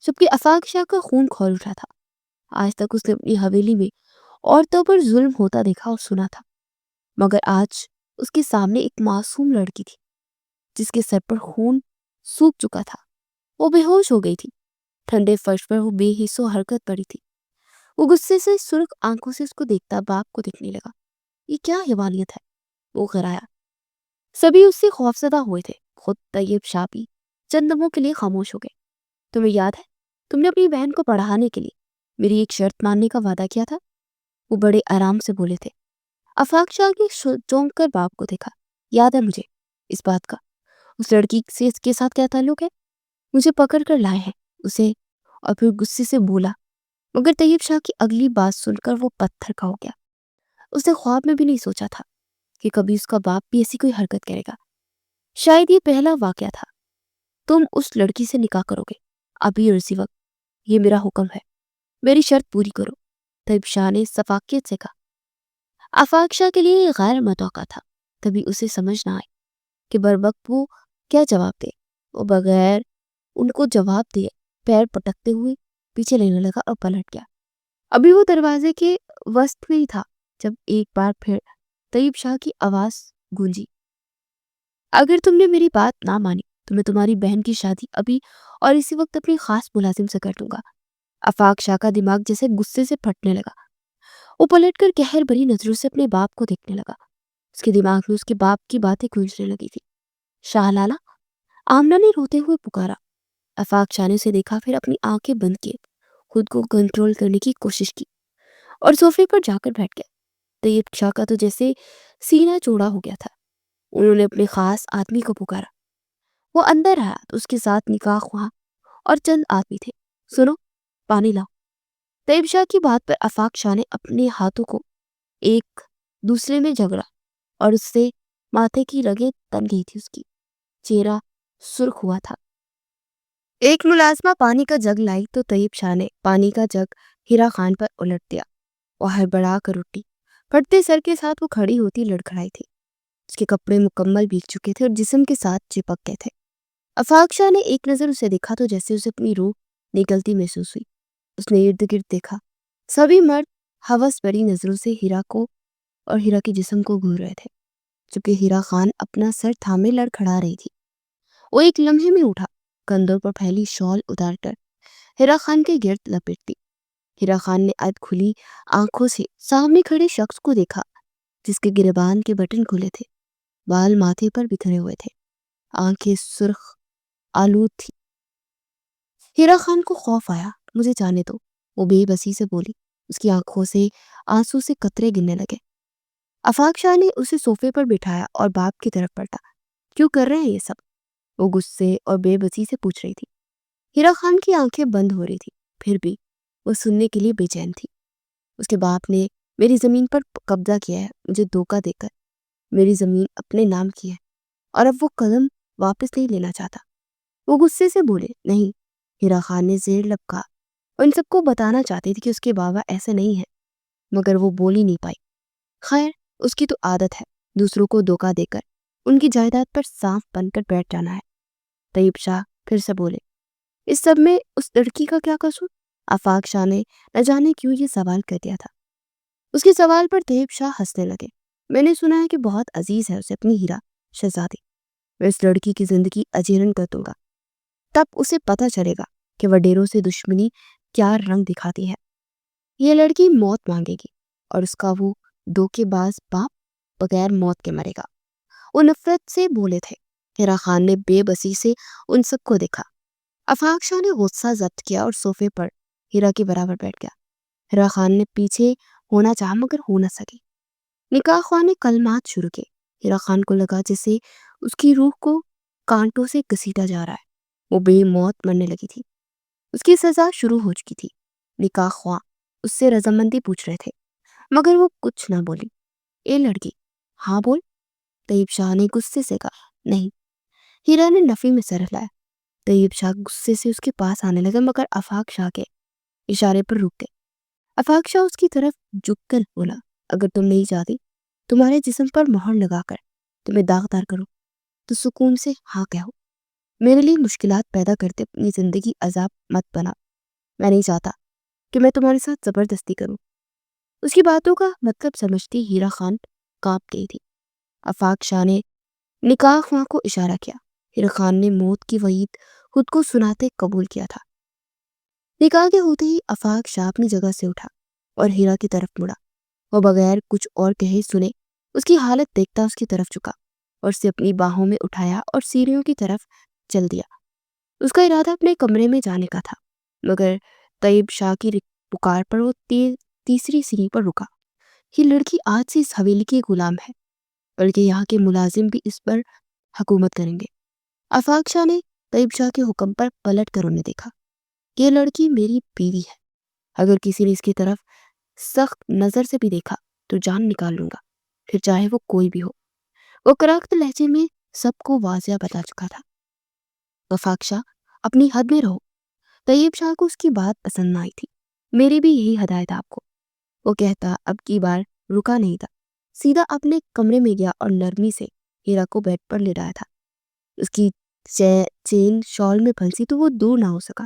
جبکہ آفاق شاہ کا خون کھول اٹھا تھا۔ آج تک اس نے اپنی حویلی میں عورتوں پر ظلم ہوتا دیکھا اور سنا تھا، مگر آج اس کے سامنے ایک معصوم لڑکی تھی جس کے سر پر خون سوکھ چکا تھا۔ وہ بے ہوش ہو گئی تھی، ٹھنڈے فرش پر وہ بے حس و حرکت پڑی تھی۔ وہ غصے سے سرخ آنکھوں سے اس کو دیکھتا باپ کو دیکھنے لگا۔ یہ کیا حیوانیت ہے، وہ غرایا۔ سبھی اس سے خوفزدہ ہوئے تھے، خود طیب شاہ بھی چند دموں کے لیے خاموش ہو گئے۔ تمہیں یاد ہے تم نے اپنی بہن کو پڑھانے کے لیے میری ایک شرط ماننے کا وعدہ کیا تھا؟ وہ بڑے آرام سے بولے تھے۔ آفاق شاہ نے چونک کر باپ کو دیکھا۔ یاد ہے مجھے اس بات کا، اس لڑکی سے اس کے ساتھ کیا تعلق ہے؟ مجھے پکڑ کر لائے ہیں اسے، اور پھر غصے سے بولا، مگر طیب شاہ کی اگلی بات سن کر وہ پتھر کا ہو گیا۔ اس نے خواب میں بھی نہیں سوچا تھا کہ کبھی اس کا باپ بھی ایسی کوئی حرکت کرے گا۔ شاید یہ پہلا واقعہ تھا۔ تم اس لڑکی سے نکاح کرو گے ابھی اور اسی وقت، یہ میرا حکم ہے، میری شرط پوری کرو، طیب شاہ نے شفقت سے کہا۔ آفاق شاہ کے لیے یہ غیر متوقع تھا، کبھی اسے سمجھ نہ آئی کہ بروقت وہ کیا جواب دے۔ وہ بغیر ان کو جواب دیے پیر پٹکتے ہوئے پیچھے لینے لگا اور پلٹ گیا۔ ابھی وہ دروازے کے وسط میں ہی تھا جب ایک بار پھر طیب شاہ کی آواز گونجی، اگر تم نے میری بات نہ مانی تو میں تمہاری بہن کی شادی ابھی اور اسی وقت اپنی خاص ملازم سے کر دوں گا۔ آفاق شاہ کا دماغ جیسے غصے سے پھٹنے لگا۔ وہ پلٹ کر قہر بھری نظروں سے اپنے باپ کو دیکھنے لگا۔ اس کے دماغ میں اس کے باپ کی باتیں گونجنے لگی تھی۔ شاہ لالا، آمنہ نے روتے ہوئے پکارا۔ آفاق شاہ نے اسے دیکھا، پھر اپنی آنکھیں بند کیے، خود کو کنٹرول کرنے کی کوشش کی اور صوفے پر جا کر بیٹھ گیا۔ طیب شاہ کا تو جیسے سینہ چوڑا ہو گیا تھا۔ انہوں نے اپنے خاص آدمی کو پکارا۔ وہ اندر آیا تو اس کے ساتھ نکاح خواہ اور چند آدمی تھے۔ سنو، پانی لاؤ۔ طیب شاہ کی بات پر آفاق شاہ نے اپنے ہاتھوں کو ایک دوسرے میں جگڑا اور اس سے ماتھے کی رگیں تن گئی تھی، اس کی چہرہ سرخ ہوا تھا۔ ایک ملازمہ پانی کا جگ لائی تو طیب شاہ نے پانی کا جگ ہیرا خان پر الٹ دیا۔ وہ ہڑبڑا کر اٹھی، پھٹتے سر کے ساتھ وہ کھڑی ہوتی لڑکھڑائی تھی۔ اس کے کپڑے مکمل بھیگ چکے تھے اور جسم کے ساتھ چپک گئے تھے۔ آفاق شاہ نے ایک نظر اسے دیکھا تو جیسے اسے اپنی روح نکلتی محسوس ہوئی۔ اس نے ارد گرد دیکھا، سبھی مرد ہوس بھری نظروں سے ہیرا کو اور ہیرا کے جسم کو گھور رہے تھے، جبکہ ہیرا خان اپنا سر تھامے لڑکھڑا رہی تھی۔ وہ ایک لمحے میں اٹھا، کندھوں پر پھیلی شال اتار کر ہیرا خان کے گرد لپیٹ دی۔ ہیرا خان نے اد کھلی آنکھوں سے سامنے کھڑے شخص کو دیکھا، جس کے گریبان کے بٹن کھلے تھے، بال ماتھے پر بکھرے ہوئے تھے، آنکھیں سرخ آلود تھی۔ ہیرا خان کو خوف آیا۔ مجھے جانے دو، وہ بے بسی سے بولی۔ اس کی آنکھوں سے آنسو سے قطرے گرنے لگے۔ آفاق شاہ نے اسے صوفے پر بٹھایا اور باپ کی طرف پلٹا۔ کیوں کر رہے ہیں یہ سب؟ وہ غصے اور بے بسی سے پوچھ رہی تھی۔ ہیرا خان کی آنکھیں بند ہو رہی تھی، پھر بھی وہ سننے کے لیے بے چین تھی۔ اس کے باپ نے میری زمین پر قبضہ کیا ہے، مجھے دھوکہ دے کر میری زمین اپنے نام کی ہے، اور اب وہ قدم واپس نہیں لینا چاہتا۔ وہ غصے سے بولے۔ نہیں، ہیرا خان نے زیر لب کہا۔ وہ ان سب کو بتانا چاہتی تھی کہ اس کے بابا ایسے نہیں ہیں، مگر وہ بول ہی نہیں پائی۔ خیر، اس کی تو عادت ہے دوسروں کو دھوکہ دے کر ان کی جائیداد پر سانپ بن کر بیٹھ جانا ہے۔ طیب شاہ پھر سے بولے۔ اس سب میں اس لڑکی کا کیا قصور؟ آفاق شاہ نے نہ جانے کیوں یہ سوال کر دیا تھا۔ اس کے سوال پر طیب شاہ ہنسنے لگے۔ میں نے سنا ہے کہ بہت عزیز ہے اسے اپنی ہیرا شہزادی۔ میں اس لڑکی کی زندگی اجیرن کر دوں گا، تب اسے پتہ چلے گا کہ وڈیروں سے دشمنی کیا رنگ دکھاتی ہے۔ یہ لڑکی موت مانگے گی اور اس کا وہ دھوکے باز باپ بغیر موت کے مرے گا۔ وہ نفرت سے بولے تھے۔ ہیرا خان نے بے بسی سے ان سب کو دیکھا۔ آفاق شاہ نے غصہ ضبط کیا اور صوفے پر ہیرا کے برابر بیٹھ گیا۔ ہیرا خان نے پیچھے ہونا چاہا مگر ہو نہ سکی۔ نکاح خواہ نے کلمات شروع کیے۔ ہیرا خان کو لگا جیسے اس کی روح کو کانٹوں سے گھسیٹا جا رہا ہے۔ وہ بے موت مرنے لگی تھی۔ اس کی سزا شروع ہو چکی تھی۔ نکاح خواہ اس سے رضامندی پوچھ رہے تھے، مگر وہ کچھ نہ بولی۔ اے لڑکی، ہاں بول، طیب شاہ نے غصے سے کہا۔ نہیں، ہیرا نے نفی میں سر ہلایا۔ طیب شاہ غصے سے اس کے پاس آنے لگا مگر آفاق شاہ کے اشارے پر رک گئے۔ آفاق شاہ اس کی طرف جھک کر بولا، اگر تم نہیں چاہتی تمہارے جسم پر مہر لگا کر تمہیں داغدار کرو تو سکون سے ہاں کہو۔ میرے لیے مشکلات پیدا کرتے اپنی زندگی عذاب مت بنا۔ میں نہیں چاہتا کہ میں تمہارے ساتھ زبردستی کروں۔ اس کی باتوں کا مطلب سمجھتی ہیرا خان کانپ گئی تھی۔ آفاق شاہ نے نکاح خواہ کو اشارہ کیا۔ ہیرا خان نے موت کی وعید خود کو سناتے قبول کیا تھا۔ نکاح کے ہوتے ہی آفاق شاہ اپنی جگہ سے اٹھا اور ہیرا کی طرف مڑا۔ وہ بغیر کچھ اور کہے سنے اس کی حالت دیکھتا اس کی طرف جھکا اور اسے اپنی باہوں میں اٹھایا اور سیڑھیوں کی طرف چل دیا۔ اس کا ارادہ اپنے کمرے میں جانے کا تھا، مگر طیب شاہ کی پکار پر وہ تیسری سیڑھی پر رکا۔ یہ لڑکی آج سے اس حویلی کی غلام ہے، بلکہ یہاں کے ملازم بھی اس پر حکومت کریں گے۔ آفاق شاہ نے طیب شاہ کے حکم پر پلٹ کر انہیں دیکھا۔ یہ لڑکی میری بیوی ہے، اگر کسی نے اس کی طرف سخت نظر سے بھی دیکھا تو جان نکال لوں گا، پھر چاہے وہ کوئی بھی ہو۔ وہ کراہت لہجے میں سب کو واضح بتا چکا تھا۔ آفاق شاہ، اپنی حد میں رہو۔ طیب شاہ کو اس کی بات پسند نہ آئی تھی۔ میری بھی یہی ہدایت آپ کو، وہ کہتا اب کی بار رکا نہیں تھا، سیدھا اپنے کمرے میں گیا اور نرمی سے ہیرا کو بیڈ پر لٹایا تھا۔ اس کی چین شال میں پھنسی تو وہ دور نہ ہو سکا۔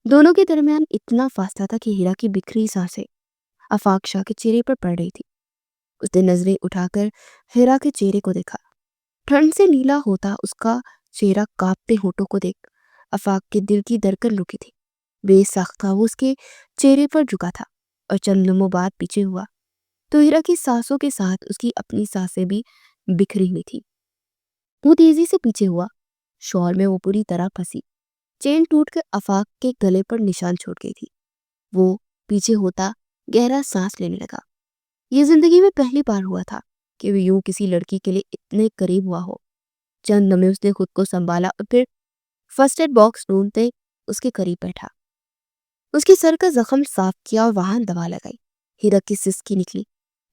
دونوں کے درمیان اتنا فاصلہ تھا کہ ہیرا کی بکھری سانسیں آفاق شاہ کے چہرے پر پڑ رہی تھی۔ اس نے نظریں اٹھا کر ہیرا کے چہرے کو دیکھا۔ ٹھنڈ سے نیلا ہوتا اس کا چہرہ کانپتے ہونٹوں کو دیکھ آفاق کے دل کی دھڑکن رکی تھی۔ بے ساختہ وہ اس کے چہرے پر جھکا تھا اور چند لمحوں بعد پیچھے ہوا تو ہیرا کی سانسوں کے ساتھ اس کی اپنی سانسیں بھی بکھری ہوئی تھی۔ وہ تیزی سے پیچھے ہوا، شال میں وہ پوری طرح پھنسی۔ چین ٹوٹ کر آفاق کے گلے پر نشان چھوڑ گئی تھی۔ وہ پیچھے ہوتا گہرا سانس لینے لگا۔ یہ زندگی میں پہلی بار ہوا تھا کہ وہ یوں کسی لڑکی کے لیے اتنے قریب ہوا ہو۔ چند لمحے اس نے خود کو سنبھالا اور پھر فرسٹ ایڈ باکس ڈھونڈتے اس کے قریب بیٹھا۔ اس کے سر کا زخم صاف کیا اور وہاں دوا لگائی۔ ہیرا کی سسکی نکلی،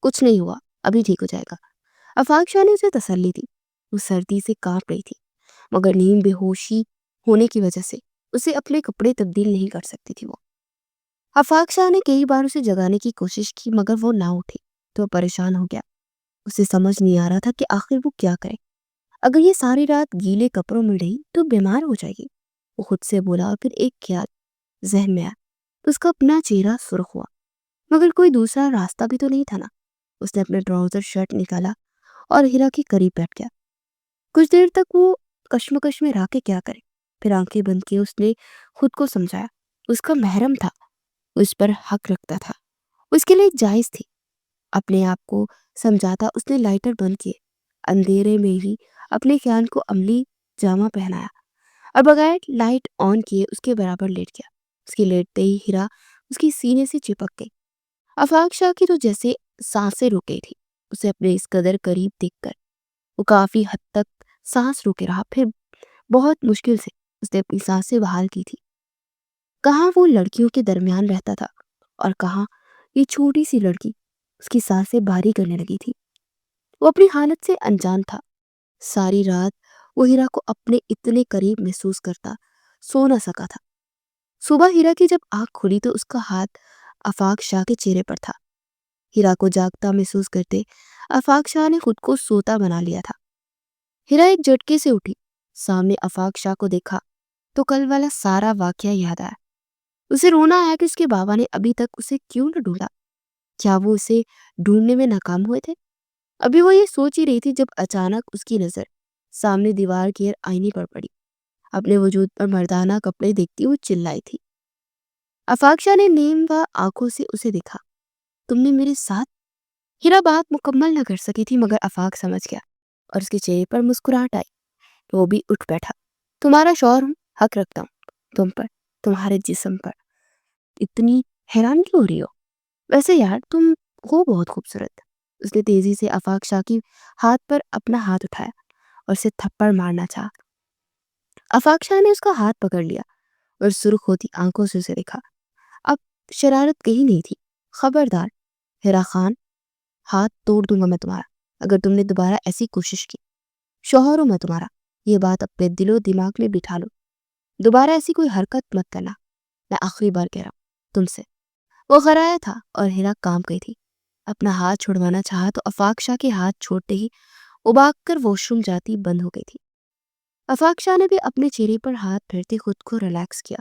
کچھ نہیں ہوا، ابھی ٹھیک ہو جائے گا۔ آفاق شاہ نے اسے تسلی دی۔ وہ سردی سے کانپ رہی تھی، مگر نیند بے ہوشی ہونے کی وجہ سے اسے اپنے کپڑے تبدیل نہیں کر سکتی تھی۔ وہ آفاق شاہ نے کئی بار اسے جگانے کی کوشش کی مگر وہ نہ اٹھی تو وہ پریشان ہو گیا۔ اسے سمجھ نہیں آ رہا تھا کہ آخر وہ کیا کرے۔ اگر یہ ساری رات گیلے کپڑوں میں رہی تو بیمار ہو جائے گی، وہ خود سے بولا، اور پھر ایک خیال ذہن میں آیا تو اس کا اپنا چہرہ سرخ ہوا۔ مگر کوئی دوسرا راستہ بھی تو نہیں تھا نا۔ اس نے اپنے ٹراؤزر شرٹ نکالا اور ہیرا کے قریب بیٹھ گیا۔ کچھ دیر تک وہ کشمکش میں رہا کہ کیا کرے، پھر آنکھیں بند کی اس نے خود کو سمجھایا اس کا محرم تھا، وہ اس پر حق رکھتا تھا، اس کے لیے جائز تھی۔ اپنے آپ کو سمجھاتا اس نے لائٹر بند کیے، اندھیرے میں ہی اپنے خیال کو عملی جامہ پہنایا اور بغیر لائٹ آن کیے اس کے برابر لیٹ گیا۔ اس کے لیٹتے ہی ہیرا اس کی سینے سے چپک گئی۔ آفاق شاہ کی تو جیسے سانسیں رک گئی تھی اسے اپنے اس قدر قریب دیکھ کر۔ وہ کافی حد تک سانس روکے رہا، پھر بہت مشکل سے اس نے اپنی سانسیں بحال کی تھی۔ کہاں وہ لڑکیوں کے درمیان رہتا تھا اور کہاں یہ چھوٹی سی لڑکی اس کی سانسیں بھاری کرنے لگی تھی۔ وہ اپنی حالت سے انجان تھا۔ ساری رات وہ ہیرا کو اپنے اتنے قریب محسوس کرتا سو نہ سکا تھا۔ صبح ہیرا کی جب آنکھ کھلی تو اس کا ہاتھ آفاق شاہ کے چہرے پر تھا۔ ہیرا کو جاگتا محسوس کرتے آفاق شاہ نے خود کو سوتا بنا لیا تھا۔ ہیرا ایک جھٹکے سے اٹھی، سامنے آفاق شاہ کو دیکھا تو کل والا سارا واقعہ یاد آیا۔ اسے رونا آیا کہ اس کے بابا نے ابھی تک اسے کیوں نہ ڈھونڈا۔ کیا وہ اسے ڈھونڈنے میں ناکام ہوئے تھے؟ ابھی وہ یہ سوچ ہی رہی تھی جب اچانک اس کی نظر سامنے دیوار کی آئینے پر پڑی۔ اپنے وجود پر مردانہ کپڑے دیکھتی وہ چلائی تھی۔ آفاق شاہ نے نیم و آنکھوں سے اسے دیکھا۔ تم نے میرے ساتھ؟ ہیرا بات مکمل نہ کر سکی تھی مگر آفاق سمجھ گیا اور اس کے چہرے پر مسکراہٹ آئی۔ وہ بھی اٹھ بیٹھا۔ تمہارا شوہر ہوں، حق رکھتا ہوں تم پر، تمہارے جسم پر۔ اتنی حیران کیوں ہو رہی ہو؟ ویسے یار تم ہو بہت خوبصورت۔ اس نے تیزی سے آفاق شاہ کی ہاتھ پر اپنا ہاتھ اٹھایا اور اسے تھپڑ مارنا چاہا۔ آفاق شاہ نے اس کا ہاتھ پکڑ لیا اور سرخ ہوتی آنکھوں سے اسے دیکھا۔ اب شرارت کہیں نہیں تھی۔ خبردار ہیرا خان، ہاتھ توڑ دوں گا میں تمہارا اگر تم نے دوبارہ ایسی کوشش کی۔ شوہر ہوں میں تمہارا، یہ بات اپنے دل و دماغ میں بٹھا لو۔ دوبارہ ایسی کوئی حرکت مت کرنا، میں آخری بار کہہ رہا ہوں تم سے۔ وہ غرایا تھا اور ہیرا کانپ گئی تھی۔ اپنا ہاتھ چھڑوانا چاہا تو آفاق شاہ کے ہاتھ چھوڑتے ہی اباگ کر واش روم جاتی بند ہو گئی تھی۔ آفاق شاہ نے بھی اپنے چہرے پر ہاتھ پھیرتے خود کو ریلیکس کیا۔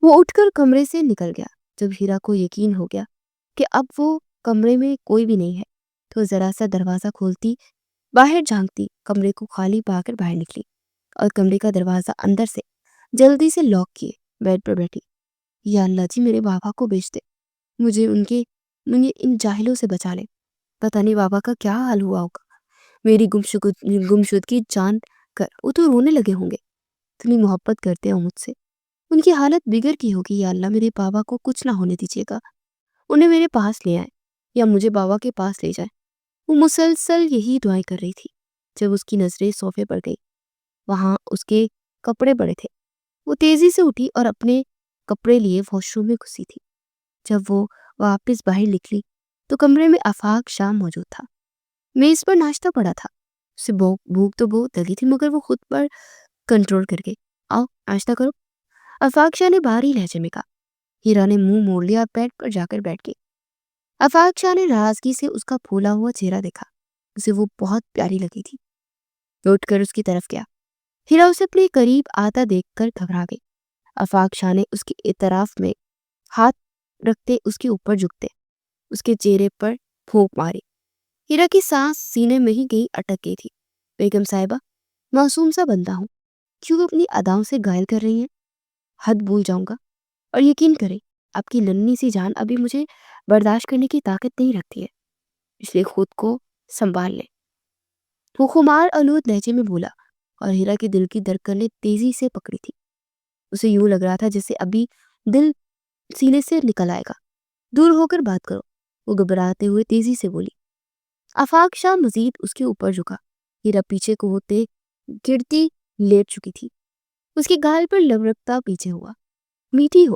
وہ اٹھ کر کمرے سے نکل گیا۔ جب ہیرا کو یقین ہو گیا کہ اب وہ کمرے میں کوئی بھی نہیں ہے تو ذرا سا دروازہ کھولتی، باہر جھانکتی، کمرے کو خالی پا کر باہر نکلی اور کمرے کا دروازہ اندر سے جلدی سے لاک کیے بیڈ پر بیٹھی۔ یا اللہ جی میرے بابا کو بھیج دے، مجھے ان جاہلوں سے بچا لے۔ پتہ نہیں بابا کا کیا حال ہوا ہوگا، میری گمشدگی جان کر وہ تو رونے لگے ہوں گے، اتنی محبت کرتے ہو مجھ سے، ان کی حالت بگڑ کی ہوگی۔ یا اللہ میرے بابا کو کچھ نہ ہونے دیجیے گا، انہیں میرے پاس لے آئیں یا مجھے بابا کے پاس لے جائیں۔ وہ مسلسل یہی دعائیں کر رہی تھی جب اس کی نظریں صوفے پر گئی۔ وہاں اس کے کپڑے پڑے تھے۔ وہ تیزی سے اٹھی اور اپنے کپڑے لیے واش روم میں گھسی تھی۔ جب وہ واپس باہر نکلی تو کمرے میں آفاق شاہ موجود تھا۔ میز پر ناشتہ پڑا تھا۔ اسے بھوک تو بہت لگی تھی مگر وہ خود پر کنٹرول کر گئی۔ آؤ ناشتہ کرو، آفاق شاہ نے بھاری لہجے میں کہا۔ ہیرا نے منہ موڑ لیا اور بیڈ پر جا کر بیٹھ گئی۔ آفاق شاہ نے ناراضگی سے اس کا پھولا ہوا چہرہ دیکھا۔ اسے وہ بہت پیاری لگی تھی۔ اٹھ کر اس کی طرف گیا۔ ہیرا اسے اپنے قریب آتا دیکھ کر گھبرا گئی۔ آفاق شاہ نے اس کے اطراف میں ہاتھ رکھتے اس کے اوپر جھکتے اس کے چہرے پر پھونک ماری۔ ہیرا کی سانس سینے میں ہی کہیں اٹک گئی تھی۔ بیگم صاحبہ، معصوم سا بندہ ہوں، کیوں اپنی اداؤں سے گائل کر رہی ہیں؟ حد بھول جاؤں گا، اور یقین کریں آپ کی ننھی سی جان ابھی مجھے برداشت کرنے کی طاقت نہیں رکھتی ہے، اس لیے خود کو سنبھال لے۔ وہ خمار آلود لہجے میں بولا اور ہیرا کے دل کی دھڑکنیں تیزی سے پکڑی تھی۔ اسے یوں لگ رہا تھا جیسے ابھی دل سینے سے نکل آئے گا۔ دور ہو کر بات کرو، وہ گھبراتے ہوئے تیزی سے بولی۔ آفاق شاہ مزید اس کے اوپر جھکا۔ ہیرا پیچھے کو ہوتے گرتی لیٹ چکی تھی۔ اس کے گال پر لب رکھتا پیچھے ہوا۔ میٹھی ہو،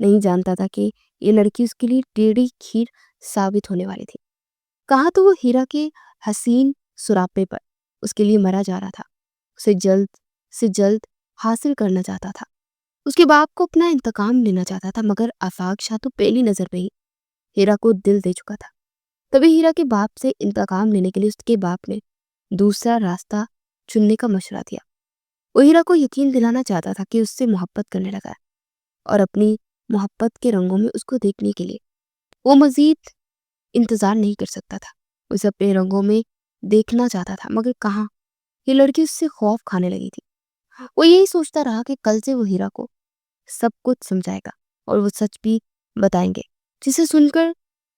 نہیں جانتا تھا کہ یہ لڑکی اس کے لیے ٹیڑھی کھیر ثابت ہونے والی تھی۔ کہاں تو وہ ہیرا کے حسین سراپے پر اس کے لیے مرا جا رہا تھا، اسے جلد سے جلد حاصل کرنا چاہتا تھا، اس کے باپ کو اپنا انتقام لینا چاہتا تھا، مگر آفاق شاہ تو پہلی نظر پہ ہی ہیرا کو دل دے چکا تھا۔ تبھی ہیرا کے باپ سے انتقام لینے کے لیے اس کے باپ نے دوسرا راستہ چننے کا مشورہ دیا۔ وہ ہیرا کو یقین دلانا چاہتا تھا کہ اس سے محبت کرنے لگا ہے، اور اپنی محبت کے رنگوں میں اس کو دیکھنے کے لیے وہ مزید انتظار نہیں کر سکتا تھا۔ اسے اپنے رنگوں میں دیکھنا چاہتا تھا، مگر کہاں، یہ لڑکی اس سے خوف کھانے لگی تھی۔ وہ یہی سوچتا رہا کہ کل سے وہ ہیرا کو سب کچھ سمجھائے گا اور وہ سچ بھی بتائیں گے، جسے سن کر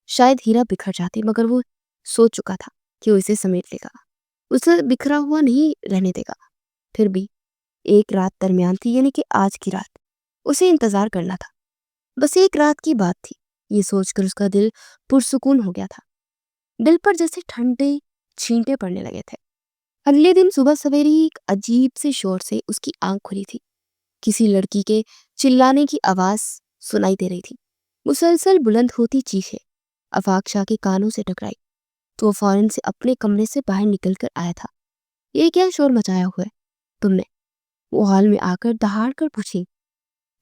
شاید ہیرا بکھر جاتی، مگر وہ سوچ چکا تھا کہ وہ اسے سمیٹ لے گا، اسے بکھرا ہوا نہیں رہنے دے گا۔ پھر بھی ایک رات درمیان تھی، یعنی کہ آج کی رات اسے انتظار کرنا تھا۔ بس ایک رات کی بات تھی، یہ سوچ کر اس کا دل پرسکون ہو گیا تھا۔ دل پر جیسے ٹھنڈے چھینٹے پڑنے لگے تھے۔ اگلے دن صبح سویرے ہی ایک عجیب سے شور سے اس کی آنکھ کھلی تھی۔ کسی لڑکی کے چلانے کی آواز سنائی دے رہی تھی، مسلسل بلند ہوتی چیخیں آفاق شاہ کے کانوں سے ٹکرائی تو وہ فوراً سے اپنے کمرے سے باہر نکل کر آیا تھا۔ یہ کیا شور مچایا ہوا ہے تم نے؟ وہ حال میں آ کر دہاڑ کر پوچھی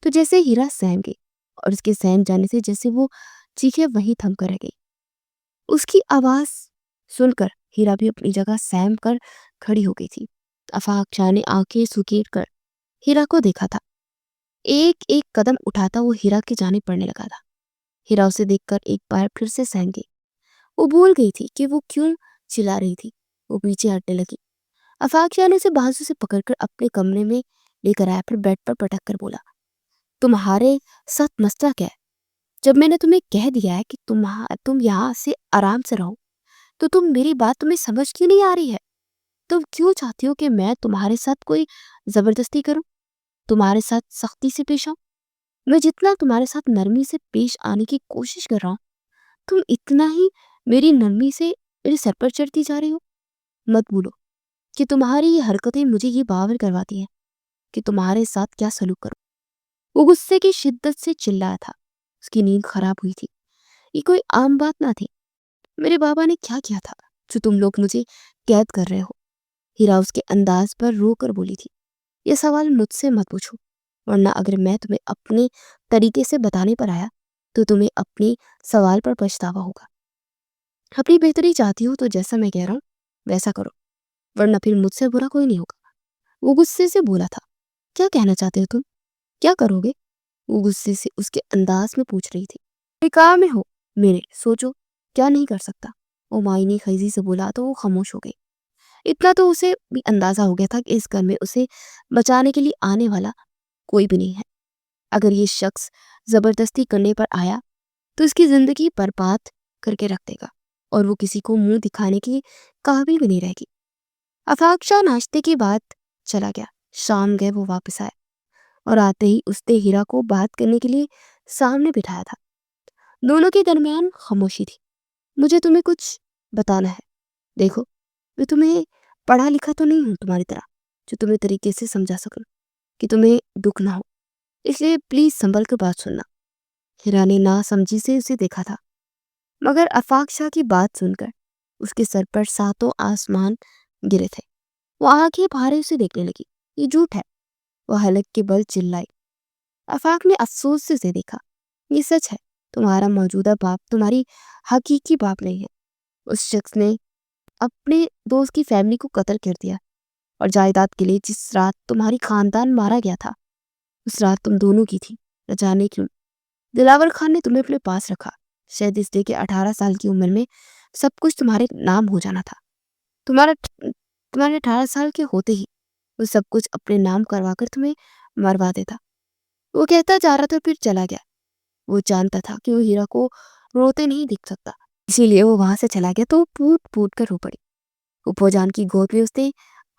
تو جیسے ہیرا سہم گئی، اور اس کے سہم جانے سے جیسے وہ چیخیں وہیں تھم کر رہ گئی۔ اس کی آواز سن کر ہیرا بھی اپنی جگہ سہم کر کھڑی ہو گئی تھی۔ آفاق شاہ نے آنکھیں سکیڑ کر ہیرا کو دیکھا تھا۔ ایک ایک قدم اٹھاتا وہ ہیرا کی جانب پڑنے لگا تھا۔ ہیرا اسے دیکھ کر ایک بار پھر سے سہم گئی۔ وہ بھول گئی تھی کہ وہ کیوں چلا رہی تھی، وہ پیچھے ہٹنے لگی۔ آفاق شاہ نے اسے بازو سے پکڑ کر اپنے کمرے میں لے کر آیا، پھر بیڈ پر پٹک کر بولا، تمہارے ساتھ مسئلہ کیا ہے؟ جب میں نے تمہیں کہہ دیا ہے کہ تم یہاں سے آرام سے رہو، تو میری بات تمہیں سمجھ کیوں نہیں آ رہی ہے؟ تم کیوں چاہتی ہو کہ میں تمہارے ساتھ کوئی زبردستی کروں، تمہارے ساتھ سختی سے پیش آؤں؟ میں جتنا تمہارے ساتھ نرمی سے پیش آنے کی کوشش کر رہا ہوں، تم اتنا ہی میری نرمی سے میرے سر پر چڑھتی جا رہی ہو۔ مت بھولو کہ تمہاری یہ حرکتیں مجھے یہ باور کرواتی ہیں کہ تمہارے ساتھ کیا سلوک کروں۔ وہ غصے کی شدت سے چلایا تھا، اس کی نیند خراب ہوئی تھی۔ یہ کوئی عام بات نہ تھی۔ میرے بابا نے کیا کیا تھا جو تم لوگ مجھے قید کر رہے ہو؟ ہیرا اس کے انداز پر رو کر بولی تھی، یہ سوال مجھ سے مت پوچھو، ورنہ اگر میں تمہیں اپنے طریقے سے بتانے پر آیا تو تمہیں اپنے سوال پر پچھتاوا ہوگا۔ اپنی بہتری چاہتی ہو تو جیسا میں کہہ رہا ہوں ویسا کرو، ورنہ پھر مجھ سے برا کوئی نہیں ہوگا۔ وہ غصے سے بولا تھا، کیا کہنا چاہتے ہو تم؟ کیا کرو گے؟ وہ غصے سے اس کے انداز میں پوچھ رہی تھی۔ کام میں ہو میرے، سوچو کیا نہیں کر سکتا۔ وہ معنی خیزی سے بولا تو وہ خاموش ہو گئی۔ اتنا تو اسے بھی اندازہ ہو گیا تھا کہ اس گھر میں اسے بچانے کے لیے آنے والا کوئی بھی نہیں ہے۔ اگر یہ شخص زبردستی کرنے پر آیا تو اس کی زندگی برباد کر کے رکھ دے گا، اور وہ کسی کو منہ دکھانے کی قابل بھی نہیں رہے گی۔ آفاق شاہ ناشتے کے بعد چلا گیا۔ شام گئے وہ واپس آئے، اور آتے ہی اس نے ہیرا کو بات کرنے کے لیے سامنے بٹھایا تھا۔ دونوں کے درمیان خاموشی تھی۔ مجھے تمہیں کچھ بتانا ہے، دیکھو میں تمہیں پڑھا لکھا تو نہیں ہوں تمہاری طرح جو تمہیں طریقے سے سمجھا سکوں کہ تمہیں دکھ نہ ہو، اس لیے پلیز سنبھل کر بات سننا۔ ہیرا نے نا سمجھی سے اسے دیکھا تھا، مگر آفاق شاہ کی بات سن کر اس کے سر پر ساتوں آسمان گرے تھے۔ وہ آنکھیں بھارے اسے دیکھنے لگی۔ یہ جھوٹ ہے، وہ حلق کے بل چلائی۔ آفاق نے افسوس سے اسے دیکھا، یہ سچ ہے، تمہارا موجودہ باپ تمہاری حقیقی باپ نہیں ہے۔ اس شخص نے اپنے دوست کی فیملی کو قتل کر دیا، اور جائیداد کے لیے جس رات تمہاری خاندان مارا گیا تھا اس رات تم دونوں کی تھی، نہ جانے کیوں دلاور خان نے تمہیں اپنے پاس رکھا، شاید اس لیے کہ 18 سال کی عمر میں سب کچھ تمہارے نام ہو جانا تھا۔ تمہارے 18 سال کے ہوتے ہی وہ سب کچھ اپنے نام کروا کر تمہیں مروا دیتا۔ وہ کہتا جا رہا تھا، پھر چلا گیا۔ وہ جانتا تھا کہ وہ ہیرا کو روتے نہیں دیکھ سکتا، اسی لیے وہ وہاں سے چلا گیا تو پھوٹ پھوٹ کر رو پڑی۔ پھوپھو جان کی گود میں اس نے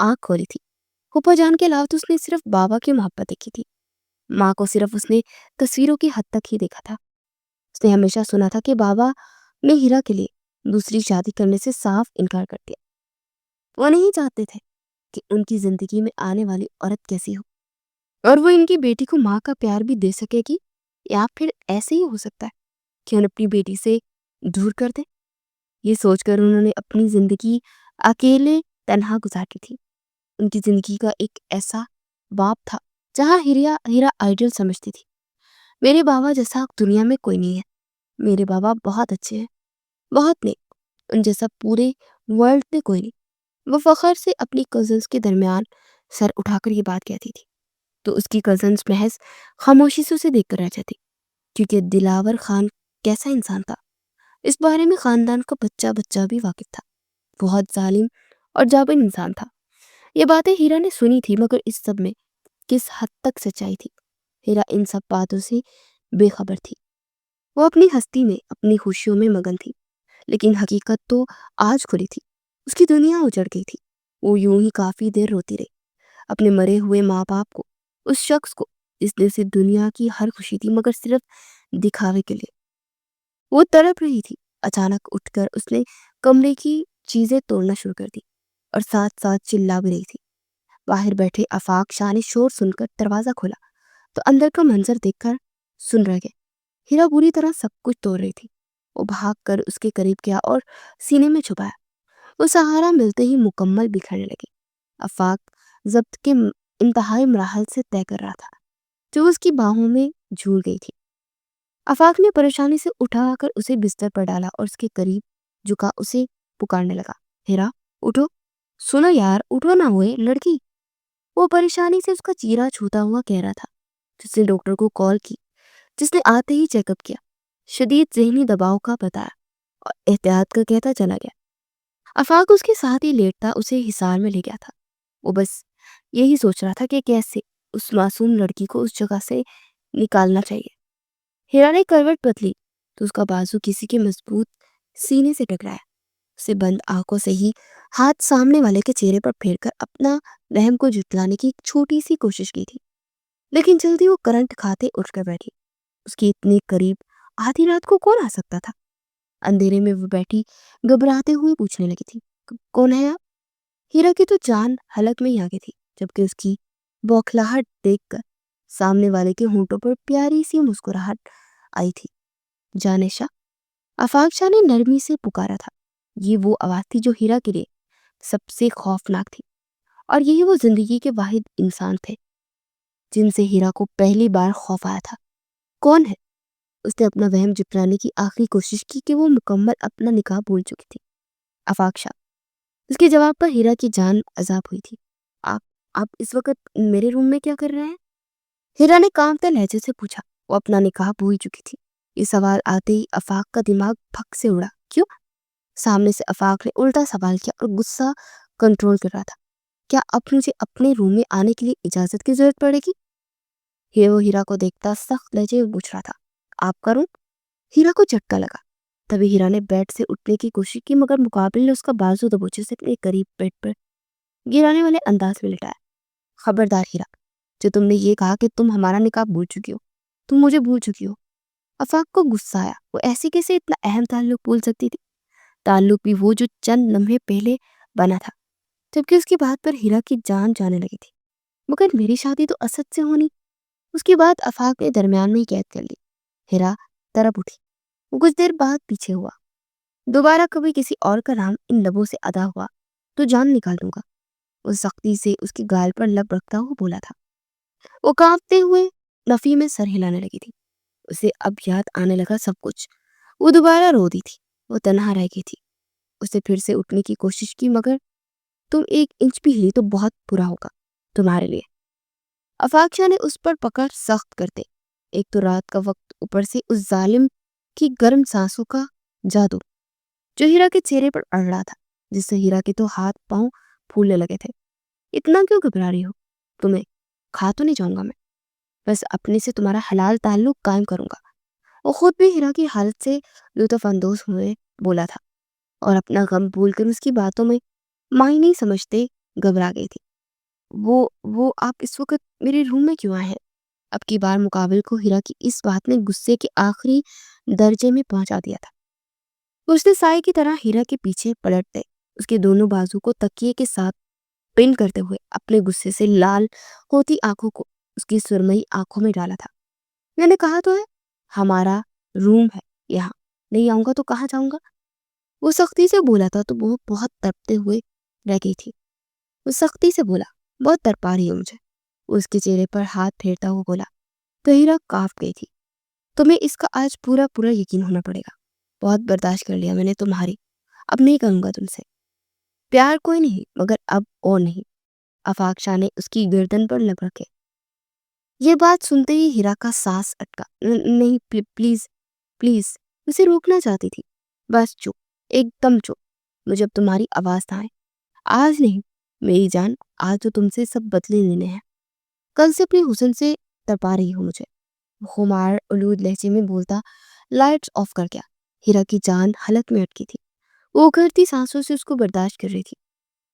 آنکھ کھولی تھی۔ پھوپھو جان کے علاوہ تو اس نے صرف بابا کی محبت دیکھی تھی، ماں کو صرف اس نے تصویروں کی حد تک ہی دیکھا تھا۔ اس نے ہمیشہ سنا تھا کہ بابا نے ہیرا کے لیے دوسری شادی کرنے سے صاف انکار کر دیا۔ وہ نہیں چاہتے تھے کہ ان کی زندگی میں آنے والی عورت کیسی ہو، اور وہ ان کی بیٹی کو ماں کا پیار بھی دے سکے گی۔ یا پھر ایسے ہی ہو سکتا ہے کہ ہم اپنی بیٹی سے دور کر دیں؟ یہ سوچ کر انہوں نے اپنی زندگی اکیلے تنہا گزاری تھی۔ ان کی زندگی کا ایک ایسا باب تھا جہاں ہیرا آئیڈل سمجھتی تھی، میرے بابا جیسا دنیا میں کوئی نہیں ہے، میرے بابا بہت اچھے ہیں، بہت نیک، ان جیسا پورے ورلڈ میں کوئی نہیں۔ وہ فخر سے اپنی کزنز کے درمیان سر اٹھا کر یہ بات کہتی تھی تو اس کی کزنز محض خاموشی سے اسے دیکھ کر رہ جاتی، کیونکہ دلاور خان کیسا انسان تھا اس بارے میں خاندان کا بچہ بچہ بھی واقف تھا۔ بہت ظالم اور جابر انسان تھا۔ یہ باتیں ہیرا نے سنی تھی، مگر اس سب میں کس حد تک سچائی تھی؟ ہیرا ان سب باتوں سے بے خبر تھی۔ وہ اپنی ہستی میں، اپنی خوشیوں میں مگن تھی، لیکن حقیقت تو آج کھلی تھی۔ اس کی دنیا اجڑ گئی تھی۔ وہ یوں ہی کافی دیر روتی رہی، اپنے مرے ہوئے ماں باپ کو، اس شخص کو جس نے اسے دنیا کی ہر خوشی تھی مگر صرف دکھاوے کے لیے۔ وہ تڑپ رہی تھی۔ اچانک اٹھ کر اس نے کمرے کی چیزیں توڑنا شروع کر دی اور ساتھ ساتھ چلا بھی رہی تھی۔ باہر بیٹھے آفاق شاہ نے شور سن کر دروازہ کھولا تو اندر کا منظر دیکھ کر سن رہ گئے۔ ہیرا بری طرح سب کچھ توڑ رہی تھی۔ وہ بھاگ کر اس کے قریب گیا اور سینے میں چھپایا۔ وہ سہارا ملتے ہی مکمل بکھرنے لگی۔ آفاق ضبط کے انتہائی مراحل سے طے کر رہا تھا جو اس کی باہوں میں جھول گئی تھی۔ آفاق نے پریشانی سے اٹھا کر اسے بستر پر ڈالا اور اس کے قریب جھکا اسے پکارنے لگا، ہیرا اٹھو، سنو یار، اٹھو نہ ہوئے لڑکی۔ وہ پریشانی سے اس کا چیرا چھوتا ہوا کہہ رہا تھا، جس نے ڈاکٹر کو کال کی، جس نے آتے ہی چیک اپ کیا، شدید ذہنی دباؤ کا بتایا اور احتیاط کا کہتا چلا گیا۔ آفاق اس کے ساتھ ہی لیٹتا اسے حصار میں لے گیا تھا۔ وہ بس یہی سوچ رہا تھا کہ کیسے اس معصوم لڑکی کو اس جگہ سے نکالنا چاہیے۔ ہیرا نے کروٹ بدلی تو اس کا بازو کسی کے مضبوط سینے سے ٹکرایا۔ اسے بند آنکھوں سے ہی ہاتھ سامنے والے کے چہرے پر پھیر کر اپنا وہم کو جھٹلانے کی ایک چھوٹی سی کوشش کی تھی، لیکن جلدی وہ کرنٹ کھاتے اٹھ کر بیٹھی۔ اس کے اتنے قریب آدھی رات کو کون آ سکتا تھا؟ اندھیرے میں وہ بیٹھی گھبراتے ہوئے پوچھنے لگی تھی، کون ہے آپ؟ ہیرا کی تو جان حلق میں ہی آ گئی تھی، جبکہ اس کی بوکھلاہٹ دیکھ کر سامنے والے کے ہونٹوں پر پیاری سی مسکراہٹ آئی تھی۔ جانشا، آفاق شاہ نے نرمی سے پکارا تھا۔ یہ وہ آواز تھی جو ہیرا کے لیے سب سے خوفناک تھی، اور یہی وہ زندگی کے واحد انسان تھے جن سے ہیرا کو پہلی بار خوف آیا تھا۔ کون ہے؟ اس نے اپنا وہم جتلانے کی آخری کوشش کی کہ وہ مکمل اپنا نکاح بھول چکی تھی۔ آفاق شاہ۔ اس کے جواب پر ہیرا کی جان عذاب ہوئی تھی۔ آپ اس وقت میرے روم میں کیا کر رہے ہیں؟ ہیرا نے کانپتے لہجے سے پوچھا۔ وہ اپنا نکاح بھول چکی تھی۔ یہ سوال آتے ہی آفاق کا دماغ پھک سے اڑا۔ کیوں؟ سامنے سے آفاق نے الٹا سوال کیا اور غصہ کنٹرول کر رہا تھا۔ کیا اب مجھے اپنے روم میں آنے کے لیے اجازت کی ضرورت پڑے گی؟ وہ ہیرا کو دیکھتا سخت لہجے میں پوچھ رہا تھا۔ آپ کا روم؟ ہیرا کو جھٹکا لگا۔ تبھی ہیرا نے بیڈ سے اٹھنے کی کوشش کی، مگر مقابل نے اس کا بازو دبوچے سے اپنے قریب بیڈ پر گرانے والے انداز میں لٹایا۔ خبردار ہیرا، جو تم نے یہ کہا کہ تم ہمارا نکاح بھول چکی ہو، تم مجھے بھول چکی ہو۔ آفاق کو غصہ آیا۔ وہ ایسے کیسے اتنا اہم تعلق بھول سکتی تھی؟ تعلق بھی وہ جو چند لمحے پہلے بنا تھا، جبکہ اس کی بات پر ہیرا کی جان جانے لگی تھی۔ مگر میری شادی تو اسد سے ہونی۔ اس کی بات آفاق نے درمیان میں ہی قید کر لی۔ ہیرا تڑپ اٹھی۔ وہ کچھ دیر بعد پیچھے ہوا۔ دوبارہ کبھی کسی اور کا نام ان لبوں سے ادا ہوا تو جان نکال دوں گا۔ وہ سختی سے اس کی گال پر لب رکھتا ہوا بولا تھا۔ وہ کانپتے ہوئے نفی میں سر ہلانے لگی تھی۔ اسے اب یاد آنے لگا سب کچھ۔ وہ دوبارہ رو دی تھی۔ وہ تنہا رہ گئی تھی۔ اسے پھر سے اٹھنے کی کوشش کی، مگر تم ایک انچ بھی ہلی تو بہت برا ہوگا تمہارے لیے۔ آفاق شاہ نے اس پر پکڑ سخت کرتے، ایک تو رات کا وقت، اوپر سے اس ظالم کی گرم سانسوں کا جادو جو ہیرا کے چہرے پر اڑ رہا تھا، جس سے ہیرا کے تو ہاتھ پاؤں پھولنے لگے تھے۔ اتنا کیوں گھبرا رہی ہو؟ تمہیں کھا تو نہیں جاؤں گا میں، بس اپنے سے تمہارا حلال تعلق قائم کروں گا۔ وہ خود بھی ہیرا کی حالت سے لطف اندوز ہوئے بولا تھا اور اپنا غم بھول کر اس کی باتوں میں معنی سمجھتے گھبرا گئی تھی۔ وہ آپ اس وقت میرے روم میں کیوں آئے ہیں؟ اب کی بار مقابل کو ہیرا کی اس بات نے غصے کے آخری درجے میں پہنچا دیا تھا۔ اس نے سائے کی طرح ہیرا کے پیچھے پلٹ گئے، اس کے دونوں بازو کو تکیے کے ساتھ پن کرتے ہوئے اپنے غصے سے لال ہوتی آنکھوں کو اس کی سرمئی آنکھوں میں ڈالا تھا۔ میں نے کہا تو ہے ہمارا روم ہے یہاں، نہیں آؤں گا تو کہاں جاؤں گا؟ وہ سختی سے بولا تھا تو وہ بہت تڑپتے ہوئے رہ گئی تھی۔ وہ سختی سے بولا، بہت تڑپا رہی ہے مجھے۔ اس کے چہرے پر ہاتھ پھیرتا ہوا بولا۔ طاہرہ کانپ گئی تھی۔ تمہیں اس کا آج پورا پورا یقین ہونا پڑے گا۔ بہت برداشت کر لیا میں نے تمہاری، اب نہیں کروں گا تم سے پیار، کوئی نہیں، مگر اب اور نہیں۔ آفاق شاہ نے اس کی گردن پر لب رکھے۔ یہ بات سنتے ہی ہیرا کا سانس اٹکا۔ نہیں، پلیز پلیز، اسے روکنا چاہتی تھی۔ بس چپ، ایک دم چپ، مجھے اب تمہاری آواز نہ آئے۔ آج نہیں میری جان، آج تو تم سے سب بدلے لینے ہیں۔ کل سے اپنے حسن سے تڑپا رہی ہو مجھے، خمار آلود لہجے میں بولتا لائٹس آف کر گیا۔ ہیرا کی جان حلق میں اٹکی تھی، وہ اکھڑتی سانسوں سے اس کو برداشت کر رہی تھی۔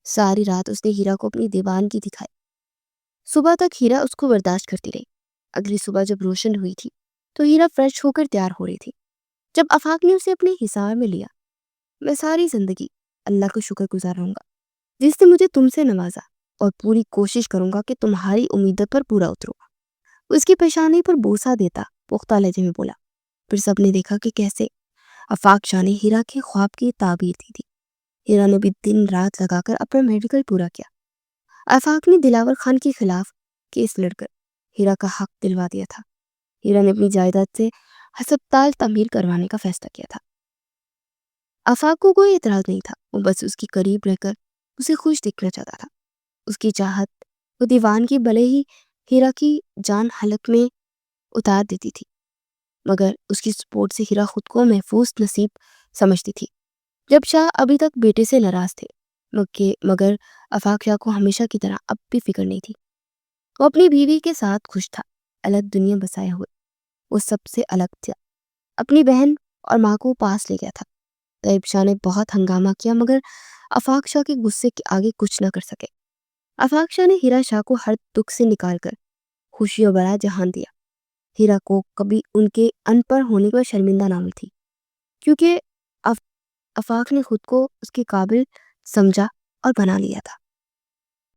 ساری رات اس نے ہیرا کو اپنی دیوان کی دکھائی۔ صبح تک ہیرا اس کو برداشت کرتی رہی۔ اگلی صبح جب روشن ہوئی تھی تو ہیرا فریش ہو کر تیار ہو رہی تھی۔ جب آفاق نے اسے اپنے حصار میں لیا، میں ساری زندگی اللہ کا شکر گزار رہوں گا جس نے مجھے تم سے نوازا، اور پوری کوشش کروں گا کہ تمہاری امیدوں پر پورا اتروں گا۔ اس کی پیشانی پر بوسہ دیتا پختہ لہجے میں بولا۔ پھر سب نے دیکھا کہ کیسے آفاق شاہ نے ہیرا کے خواب کی تعبیر دی تھی۔ ہیرا نے بھی دن رات لگا کر اپنا میڈیکل پورا کیا۔ آفاق نے دلاور خان کے خلاف کیس لڑ کر ہیرا کا حق دلوا دیا تھا۔ ہیرا نے اپنی جائیداد سے ہسپتال تعمیر کروانے کا فیصلہ کیا تھا۔ آفاق کو کوئی اعتراض نہیں تھا، وہ بس اس کے قریب رہ کر اسے خوش دیکھنا چاہتا تھا۔ اس کی چاہت وہ دیوان کی بھلے ہی ہیرا کی جان حلق میں اتار دیتی تھی، مگر اس کی سپورٹ سے ہیرا خود کو محفوظ نصیب سمجھتی تھی۔ جب شاہ ابھی تک بیٹے سے ناراض تھے، مگر آفاق شاہ کو ہمیشہ کی طرح اب بھی فکر نہیں تھی۔ وہ اپنی بیوی کے ساتھ خوش تھا، الگ دنیا بسائے ہوئے۔ وہ سب سے الگ تھا، اپنی بہن اور ماں کو پاس لے گیا تھا۔ طیب شاہ نے بہت ہنگامہ کیا مگر آفاق شاہ کے غصے کے آگے کچھ نہ کر سکے۔ آفاق شاہ نے ہیرا شاہ کو ہر دکھ سے نکال کر خوشیوں بھرا جہان دیا۔ ہیرا کو کبھی ان کے ان پڑھ ہونے پر شرمندہ نہ ہوئی تھی، کیونکہ آفاق نے خود کو اس کے قابل سمجھا اور بنا لیا تھا۔